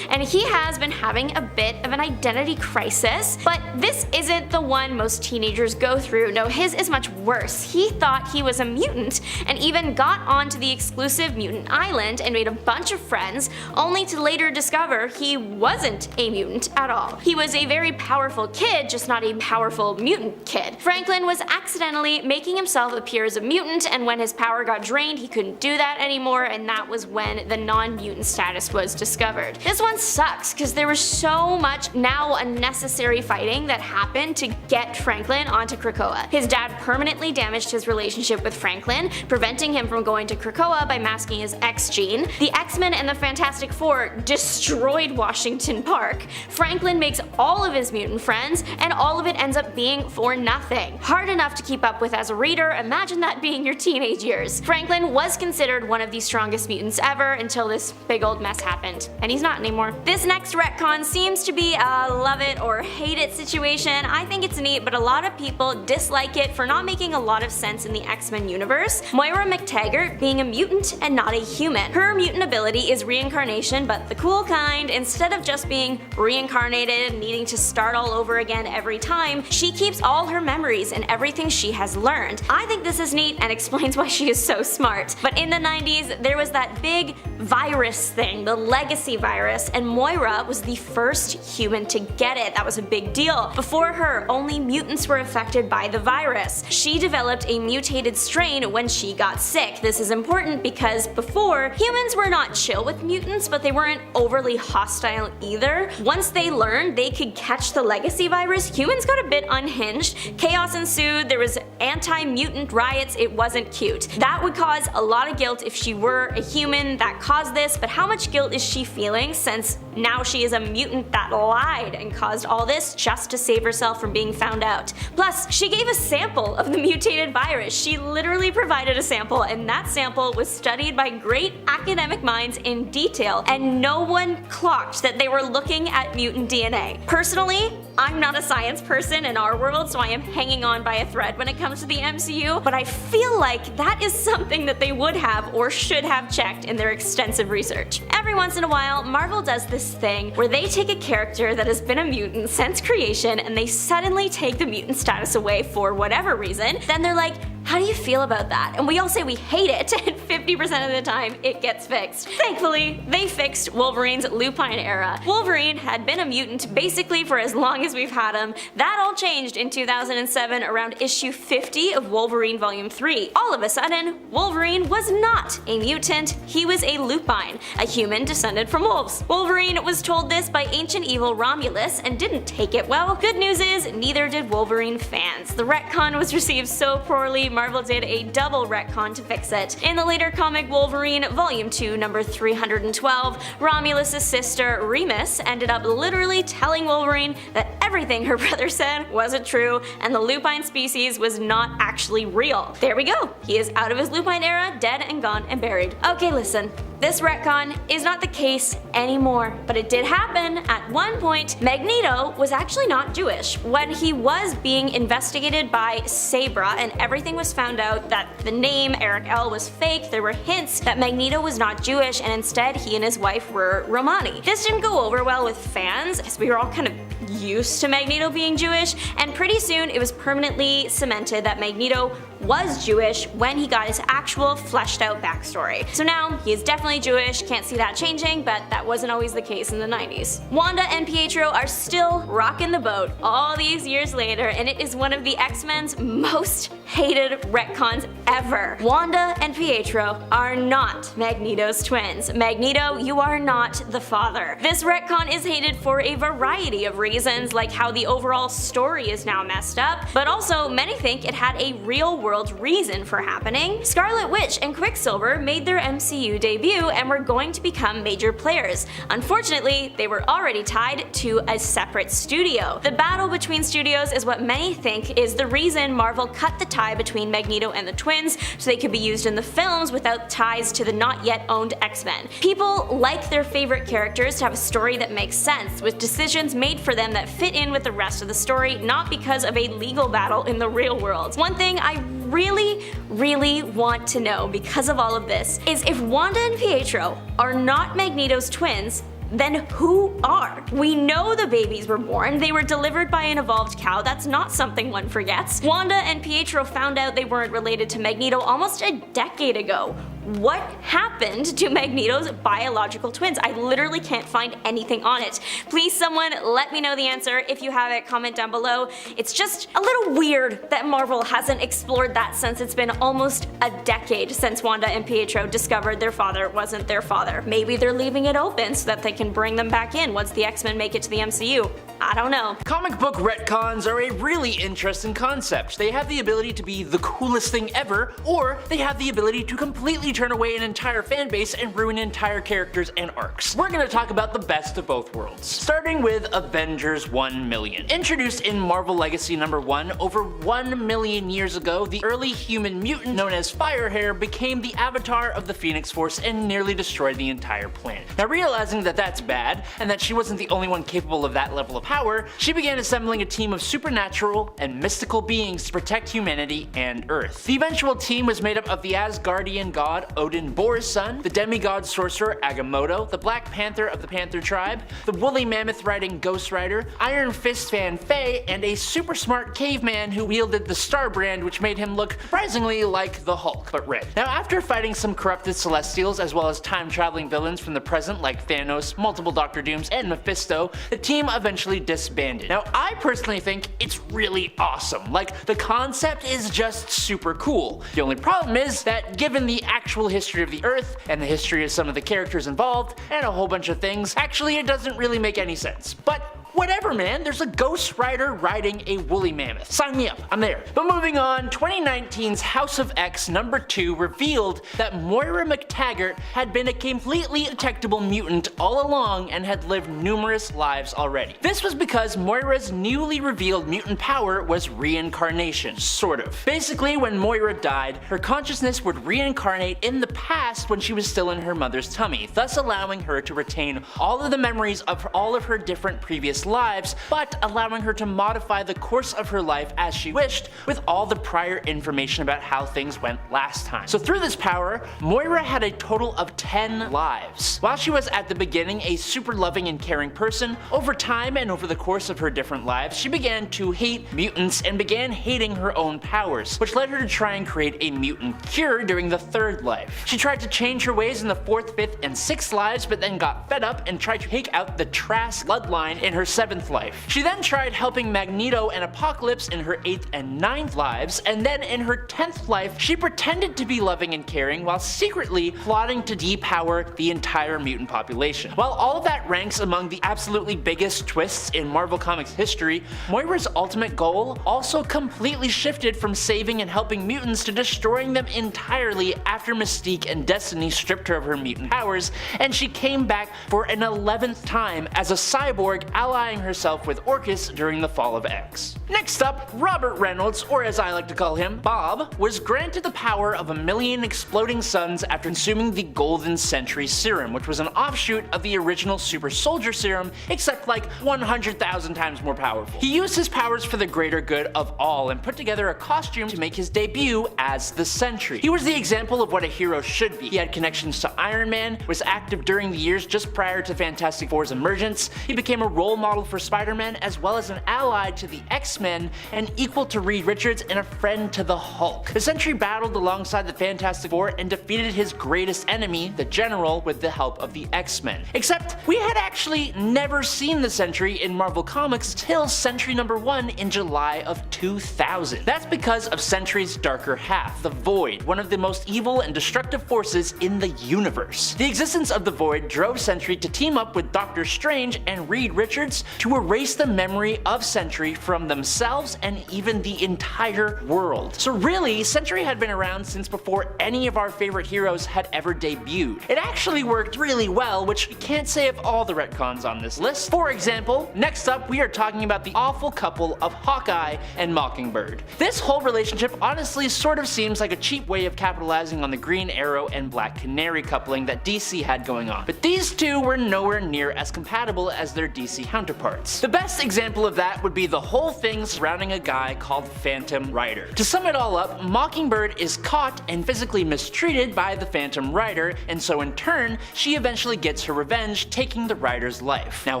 and he has been having a bit of an identity crisis, but this isn't the one most teenagers go through. No, his is much worse. He thought he was a mutant and even got onto the exclusive mutant island and made a bunch of friends, only to later discover he wasn't a mutant at all. He was a very powerful kid, just not a powerful mutant kid. Franklin was accidentally making himself appear as a mutant, and when his power got drained, he couldn't do that anymore, and that was when the non-mutant status was discovered. This one sucks because there was so much now unnecessary fighting that happened to get Franklin onto Krakoa. His dad permanently damaged his relationship with Franklin, preventing him from going to Krakoa by masking his X gene. The X-Men and the Fantastic Four destroyed Washington Park. Franklin makes all of his mutant friends, and all of it ends up being for nothing. Hard enough to keep up with as a reader, imagine that being your teenage years. Franklin was considered one of the strongest mutants ever until this big old mess happened, and he's not anymore. This next retcon seems to be a love it or hate it situation. I think it's neat, but a lot of people dislike it for not making a lot of sense in the X-Men universe. Moira McTaggart being a mutant and not a human. Her mutant ability is reincarnation, but the cool kind. Instead of just being reincarnated and needing to start all over again every time, she keeps all her memories and everything she has learned. I think this is neat and explains why she is so smart. But in the 90s, there was that big virus thing, the legacy virus, and and Moira was the first human to get it. That was a big deal. Before her, only mutants were affected by the virus. She developed a mutated strain when she got sick. This is important because before, humans were not chill with mutants, but they weren't overly hostile either. Once they learned they could catch the legacy virus, humans got a bit unhinged. Chaos ensued, there was anti-mutant riots, it wasn't cute. That would cause a lot of guilt if she were a human that caused this, but how much guilt is she feeling since now she is a mutant that lied and caused all this just to save herself from being found out? Plus, she gave a sample of the mutated virus. She literally provided a sample, and that sample was studied by great academic minds in detail, and no one clocked that they were looking at mutant DNA. Personally, I'm not a science person in our world, so I am hanging on by a thread when it comes to the MCU, but I feel like that is something that they would have or should have checked in their extensive research. Every once in a while, Marvel does this thing where they take a character that has been a mutant since creation and they suddenly take the mutant status away for whatever reason. Then they're like, how do you feel about that? And we all say we hate it, and 50% of the time it gets fixed. Thankfully, they fixed Wolverine's lupine era. Wolverine had been a mutant basically for as long as we've had him. That all changed in 2007 around issue 50 of Wolverine Volume 3. All of a sudden, Wolverine was not a mutant, he was a lupine, a human descended from wolves. Wolverine was told this by ancient evil Romulus and didn't take it well. Good news is, neither did Wolverine fans. The retcon was received so poorly, Marvel did a double retcon to fix it. In the later comic Wolverine Volume 2 number 312, Romulus' sister Remus ended up literally telling Wolverine that everything her brother said wasn't true and the lupine species was not actually real. There we go. He is out of his lupine era, dead and gone and buried. Okay, listen. This retcon is not the case anymore, but it did happen. At one point, Magneto was actually not Jewish. When he was being investigated by Sabra and everything was found out that the name Eric L was fake, there were hints that Magneto was not Jewish and instead he and his wife were Romani. This didn't go over well with fans as we were all kind of used to Magneto being Jewish, and pretty soon it was permanently cemented that Magneto was Jewish when he got his actual fleshed out backstory. So now he is definitely Jewish, can't see that changing, but that wasn't always the case in the 90s. Wanda and Pietro are still rocking the boat all these years later, and it is one of the X-Men's most hated retcons ever. Wanda and Pietro are not Magneto's twins. Magneto, you are not the father. This retcon is hated for a variety of reasons, like how the overall story is now messed up, but also many think it had a real world reason for happening. Scarlet Witch and Quicksilver made their MCU debut and were going to become major players. Unfortunately, they were already tied to a separate studio. The battle between studios is what many think is the reason Marvel cut the tie between Magneto and the twins so they could be used in the films without ties to the not yet owned X-Men. People like their favorite characters to have a story that makes sense, with decisions made for them that fit in with the rest of the story, not because of a legal battle in the real world. One thing I really want to know because of all of this is if Wanda and Pietro are not Magneto's twins, then who are? We know the babies were born, they were delivered by an evolved cow, that's not something one forgets. Wanda and Pietro found out they weren't related to Magneto almost a decade ago. What happened to Magneto's biological twins? I literally can't find anything on it. Please someone let me know the answer. If you have it, comment down below. It's just a little weird that Marvel hasn't explored that since it's been almost a decade since Wanda and Pietro discovered their father wasn't their father. Maybe they're leaving it open so that they can bring them back in once the X-Men make it to the MCU. I don't know. Comic book retcons are a really interesting concept. They have the ability to be the coolest thing ever, or they have the ability to completely turn away an entire fanbase and ruin entire characters and arcs. We're gonna talk about the best of both worlds. Starting with Avengers 1 million. Introduced in Marvel Legacy number 1 over 1 million years ago, the early human mutant known as Firehair became the avatar of the Phoenix Force and nearly destroyed the entire planet. Now realizing that that's bad, and that she wasn't the only one capable of that level of power, she began assembling a team of supernatural and mystical beings to protect humanity and Earth. The eventual team was made up of the Asgardian god Odin Bor's son, the demigod sorcerer Agamotto, the Black Panther of the Panther tribe, the woolly mammoth riding Ghost Rider, Iron Fist Fan Fey, and a super smart caveman who wielded the Star Brand, which made him look surprisingly like the Hulk, but red. Now, after fighting some corrupted Celestials as well as time-traveling villains from the present like Thanos, multiple Doctor Dooms, and Mephisto, the team eventually disbanded. Now, I personally think it's really awesome. Like, the concept is just super cool. The only problem is that given the actual history of the Earth and the history of some of the characters involved and a whole bunch of things, actually it doesn't really make any sense. But whatever, man, there's a Ghost Rider riding a woolly mammoth. Sign me up, I'm there. But moving on, 2019's House of X #2 revealed that Moira McTaggart had been a completely detectable mutant all along and had lived numerous lives already. This was because Moira's newly revealed mutant power was reincarnation, sort of. Basically, when Moira died, her consciousness would reincarnate in the past when she was still in her mother's tummy, thus allowing her to retain all of the memories of all of her different previous lives, but allowing her to modify the course of her life as she wished with all the prior information about how things went last time. So through this power, Moira had a total of 10 lives. While she was at the beginning a super loving and caring person, over time and over the course of her different lives, she began to hate mutants and began hating her own powers, which led her to try and create a mutant cure during the 3rd life. She tried to change her ways in the 4th, 5th, and 6th lives, but then got fed up and tried to take out the Trask bloodline in her 7th life. She then tried helping Magneto and Apocalypse in her 8th and 9th lives, and then in her 10th life, she pretended to be loving and caring while secretly plotting to depower the entire mutant population. While all of that ranks among the absolutely biggest twists in Marvel Comics history, Moira's ultimate goal also completely shifted from saving and helping mutants to destroying them entirely after Mystique and Destiny stripped her of her mutant powers, and she came back for an 11th time as a cyborg allying herself with Orchis during the fall of X. Next up, Robert Reynolds, or as I like to call him, Bob, was granted the power of 1,000,000 exploding suns after consuming the Golden Sentry serum, which was an offshoot of the original Super Soldier serum, except like 100,000 times more powerful. He used his powers for the greater good of all and put together a costume to make his debut as the Sentry. He was the example of what a hero should be. He had connections to Iron Man, was active during the years just prior to Fantastic Four's emergence. He became a role model for Spider-Man as well as an ally to the X-Men and equal to Reed Richards and a friend to the Hulk. The Sentry battled alongside the Fantastic Four and defeated his greatest enemy, the General, with the help of the X-Men. Except we had actually never seen the Sentry in Marvel Comics till Sentry #1 in July of 2000. That's because of Sentry's darker half, the Void, one of the most evil and destructive forces in the universe. The existence of the Void drove Sentry to team up with Doctor Strange and Reed Richards to erase the memory of Sentry from themselves and even the entire world. So really, Sentry had been around since before any of our favorite heroes had ever debuted. It actually worked really well, which we can't say of all the retcons on this list. For example, next up we are talking about the awful couple of Hawkeye and Mockingbird. This whole relationship honestly sort of seems like a cheap way of capitalizing on the Green Arrow and Black Canary coupling that DC had going on, but these two were nowhere near as compatible as their DC counterparts. The best example of that would be the whole thing surrounding a guy called Phantom Rider. To sum it all up, Mockingbird is caught and physically mistreated by the Phantom Rider, and so in turn, she eventually gets her revenge, taking the Rider's life. Now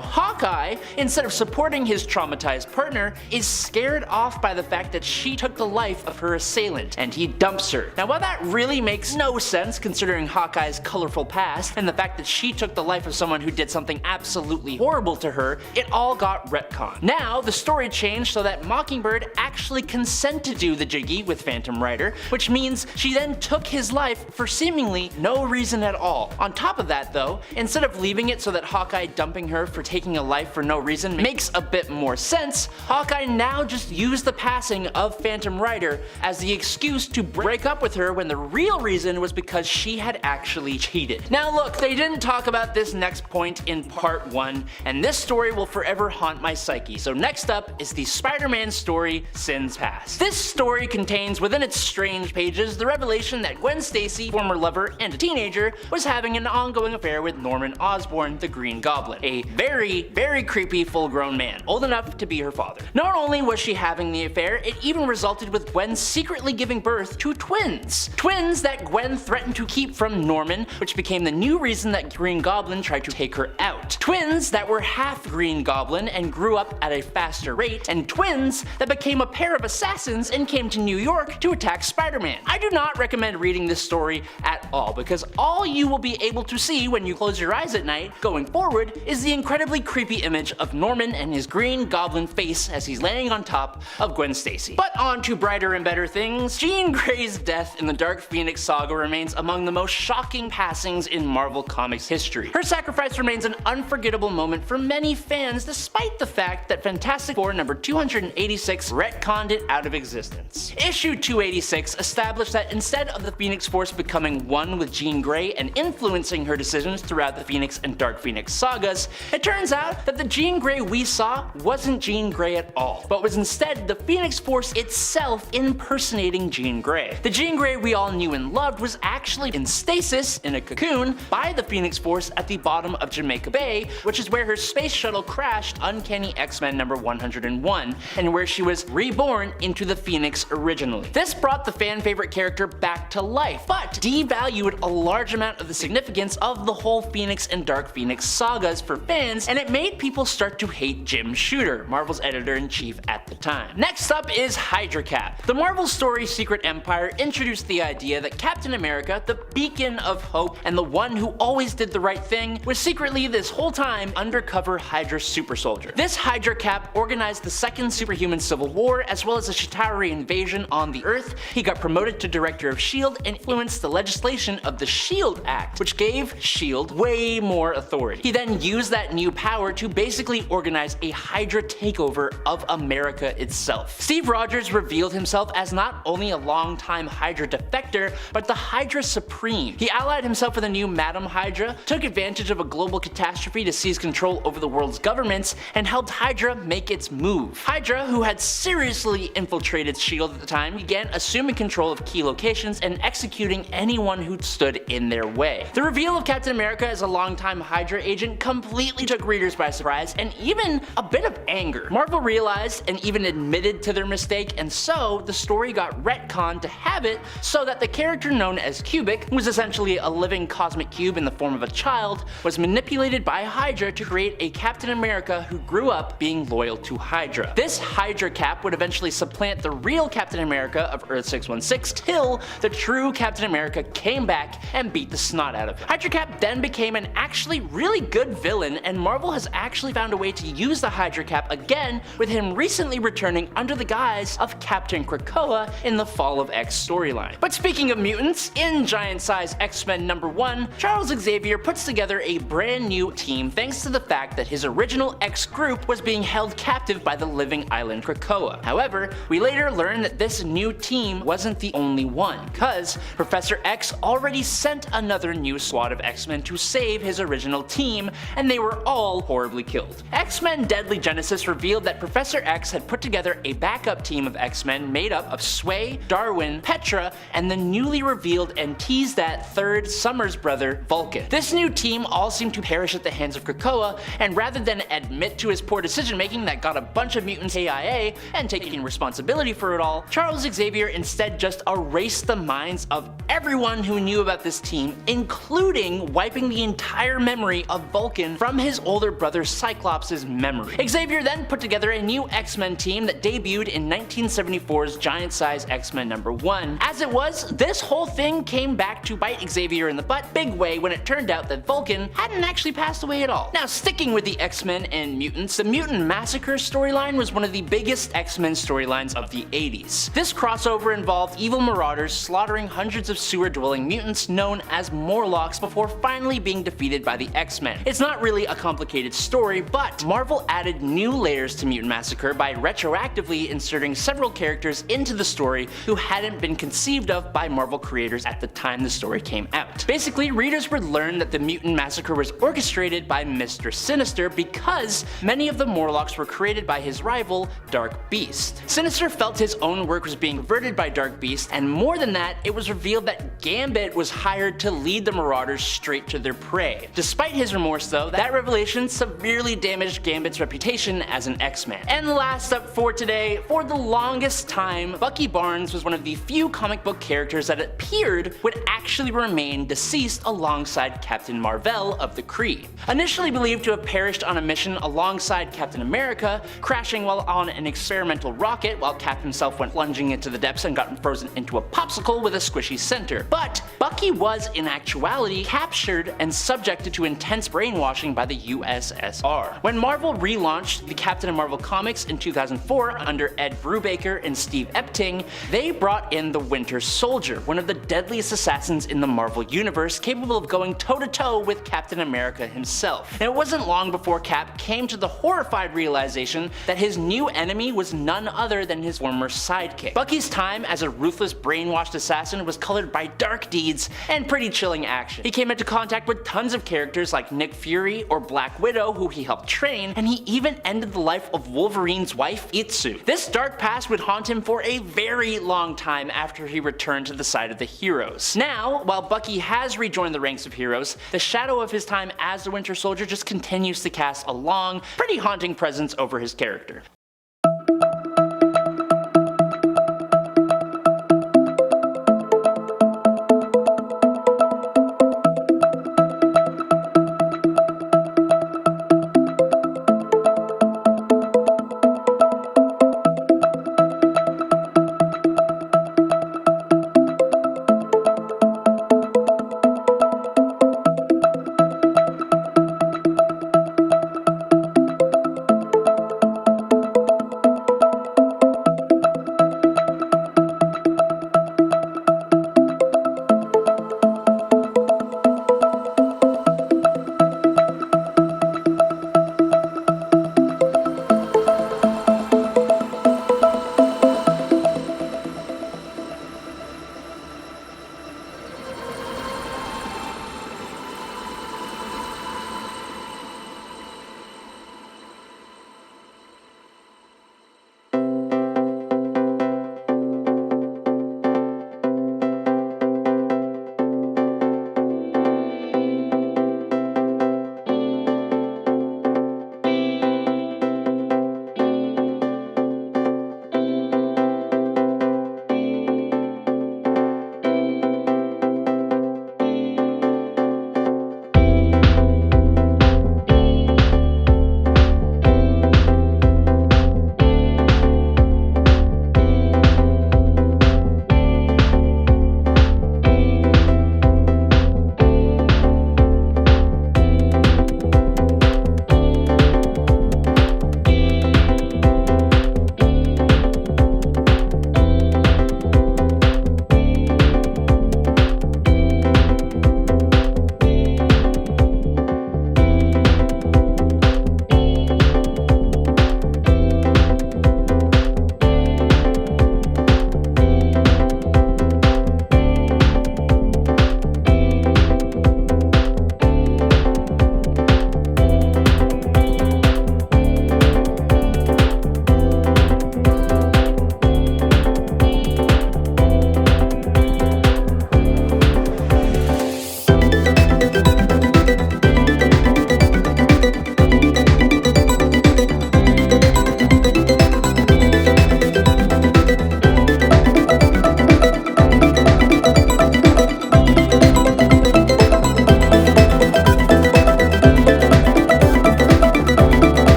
Hawkeye, instead of supporting his traumatized partner, is scared off by the fact that she took the life of her assailant, and he dumps her. Now while that really makes no sense considering Hawkeye's colorful past and the fact that she took the life of someone who did something absolutely horrible to her, it all got retconned. Now the story changed so that Mockingbird actually consented to do the jiggy with Phantom Rider, which means she then took his life for seemingly no reason at all. On top of that though, instead of leaving it so that Hawkeye dumping her for taking a life for no reason makes a bit more sense, Hawkeye now just used the passing of Phantom Rider as the excuse to break up with her when the real reason was because she had actually cheated. Now look, they didn't talk about this next point in part 1, and this story will will forever haunt my psyche. So next up is the Spider-Man story, Sin's Past. This story contains within its strange pages the revelation that Gwen Stacy, former lover and a teenager, was having an ongoing affair with Norman Osborn, the Green Goblin, a very, very creepy full-grown man, old enough to be her father. Not only was she having the affair, it even resulted with Gwen secretly giving birth to twins. Twins that Gwen threatened to keep from Norman, which became the new reason that Green Goblin tried to take her out. Twins that were half Green Goblin and grew up at a faster rate, and twins that became a pair of assassins and came to New York to attack Spider-Man. I do not recommend reading this story at all, because all you will be able to see when you close your eyes at night going forward is the incredibly creepy image of Norman and his Green Goblin face as he's laying on top of Gwen Stacy. But on to brighter and better things. Jean Grey's death in the Dark Phoenix saga remains among the most shocking passings in Marvel Comics history. Her sacrifice remains an unforgettable moment for many fans, despite the fact that Fantastic Four number 286 retconned it out of existence. Issue 286 established that instead of the Phoenix Force becoming one with Jean Grey and influencing her decisions throughout the Phoenix and Dark Phoenix sagas, it turns out that the Jean Grey we saw wasn't Jean Grey at all, but was instead the Phoenix Force itself impersonating Jean Grey. The Jean Grey we all knew and loved was actually in stasis, in a cocoon, by the Phoenix Force at the bottom of Jamaica Bay, which is where her space shuttle crashed Uncanny X-Men number 101, and where she was reborn into the Phoenix originally. This brought the fan favorite character back to life, but devalued a large amount of the significance of the whole Phoenix and Dark Phoenix sagas for fans, and it made people start to hate Jim Shooter, Marvel's editor-in-chief at the time. Next up is Hydra Cap. The Marvel story Secret Empire introduced the idea that Captain America, the beacon of hope and the one who always did the right thing, was secretly this whole time undercover Hydra super soldier. This Hydra Cap organized the second superhuman civil war as well as a Chitauri invasion on the Earth. He got promoted to director of S.H.I.E.L.D. and influenced the legislation of the S.H.I.E.L.D. Act, which gave S.H.I.E.L.D. way more authority. He then used that new power to basically organize a Hydra takeover of America itself. Steve Rogers revealed himself as not only a longtime Hydra defector, but the Hydra Supreme. He allied himself with a new Madam Hydra, took advantage of a global catastrophe to seize control over the world's governments, and helped Hydra make its move. Hydra, who had seriously infiltrated S.H.I.E.L.D. at the time, began assuming control of key locations and executing anyone who stood in their way. The reveal of Captain America as a longtime Hydra agent completely took readers by surprise and even a bit of anger. Marvel realized and even admitted to their mistake, and so the story got retconned to have it so that the character known as Cubic, who was essentially a living cosmic cube in the form of a child, was manipulated by Hydra to create a Captain America who grew up being loyal to Hydra. This Hydra Cap would eventually supplant the real Captain America of Earth 616 till the true Captain America came back and beat the snot out of him. Hydra Cap then became an actually really good villain, and Marvel has actually found a way to use the Hydra Cap again, with him recently returning under the guise of Captain Krakoa in the Fall of X storyline. But speaking of mutants, in Giant Size X-Men number 1, Charles Xavier puts together a brand new team thanks to the fact that his original X group was being held captive by the living island Krakoa. However, we later learn that this new team wasn't the only one, because Professor X already sent another new squad of X-Men to save his original team, and they were all horribly killed. X-Men Deadly Genesis revealed that Professor X had put together a backup team of X-Men made up of Sway, Darwin, Petra, and the newly revealed and teased at third Summers brother, Vulcan. This new team all seemed to perish at the hands of Krakoa, and rather than admit to his poor decision making that got a bunch of mutants AIA and taking responsibility for it all, Charles Xavier instead just erased the minds of everyone who knew about this team, including wiping the entire memory of Vulcan from his older brother Cyclops' memory. Xavier then put together a new X-Men team that debuted in 1974's Giant Size X-Men number 1. As it was, this whole thing came back to bite Xavier in the butt big way when it turned out that Vulcan hadn't actually passed away at all. Now, sticking with the X-Men and mutants, the Mutant Massacre storyline was one of the biggest X-Men storylines of the 80s. This crossover involved evil marauders slaughtering hundreds of sewer-dwelling mutants known as Morlocks before finally being defeated by the X-Men. It's not really a complicated story, but Marvel added new layers to Mutant Massacre by retroactively inserting several characters into the story who hadn't been conceived of by Marvel creators at the time the story came out. Basically, readers would learn that the Mutant Massacre was orchestrated by Mr. Sinister because because many of the Morlocks were created by his rival, Dark Beast. Sinister felt his own work was being perverted by Dark Beast, and more than that, it was revealed that Gambit was hired to lead the Marauders straight to their prey. Despite his remorse though, that revelation severely damaged Gambit's reputation as an X-Man. And last up for today, for the longest time, Bucky Barnes was one of the few comic book characters that appeared would actually remain deceased alongside Captain Marvel of the Kree. Initially believed to have perished on a mission alongside Captain America, crashing while on an experimental rocket while Cap himself went lunging into the depths and got frozen into a popsicle with a squishy center. But Bucky was in actuality captured and subjected to intense brainwashing by the USSR. When Marvel relaunched the Captain Marvel comics in 2004 under Ed Brubaker and Steve Epting, they brought in the Winter Soldier, one of the deadliest assassins in the Marvel universe, capable of going toe-to-toe with Captain America himself. And it wasn't long before Cap came to the horrified realization that his new enemy was none other than his former sidekick. Bucky's time as a ruthless, brainwashed assassin was colored by dark deeds and pretty chilling action. He came into contact with tons of characters like Nick Fury or Black Widow, who he helped train, and he even ended the life of Wolverine's wife, Itsu. This dark past would haunt him for a very long time after he returned to the side of the heroes. Now, while Bucky has rejoined the ranks of heroes, the shadow of his time as the Winter Soldier just continues to cast a long, pretty haunting presence over his character.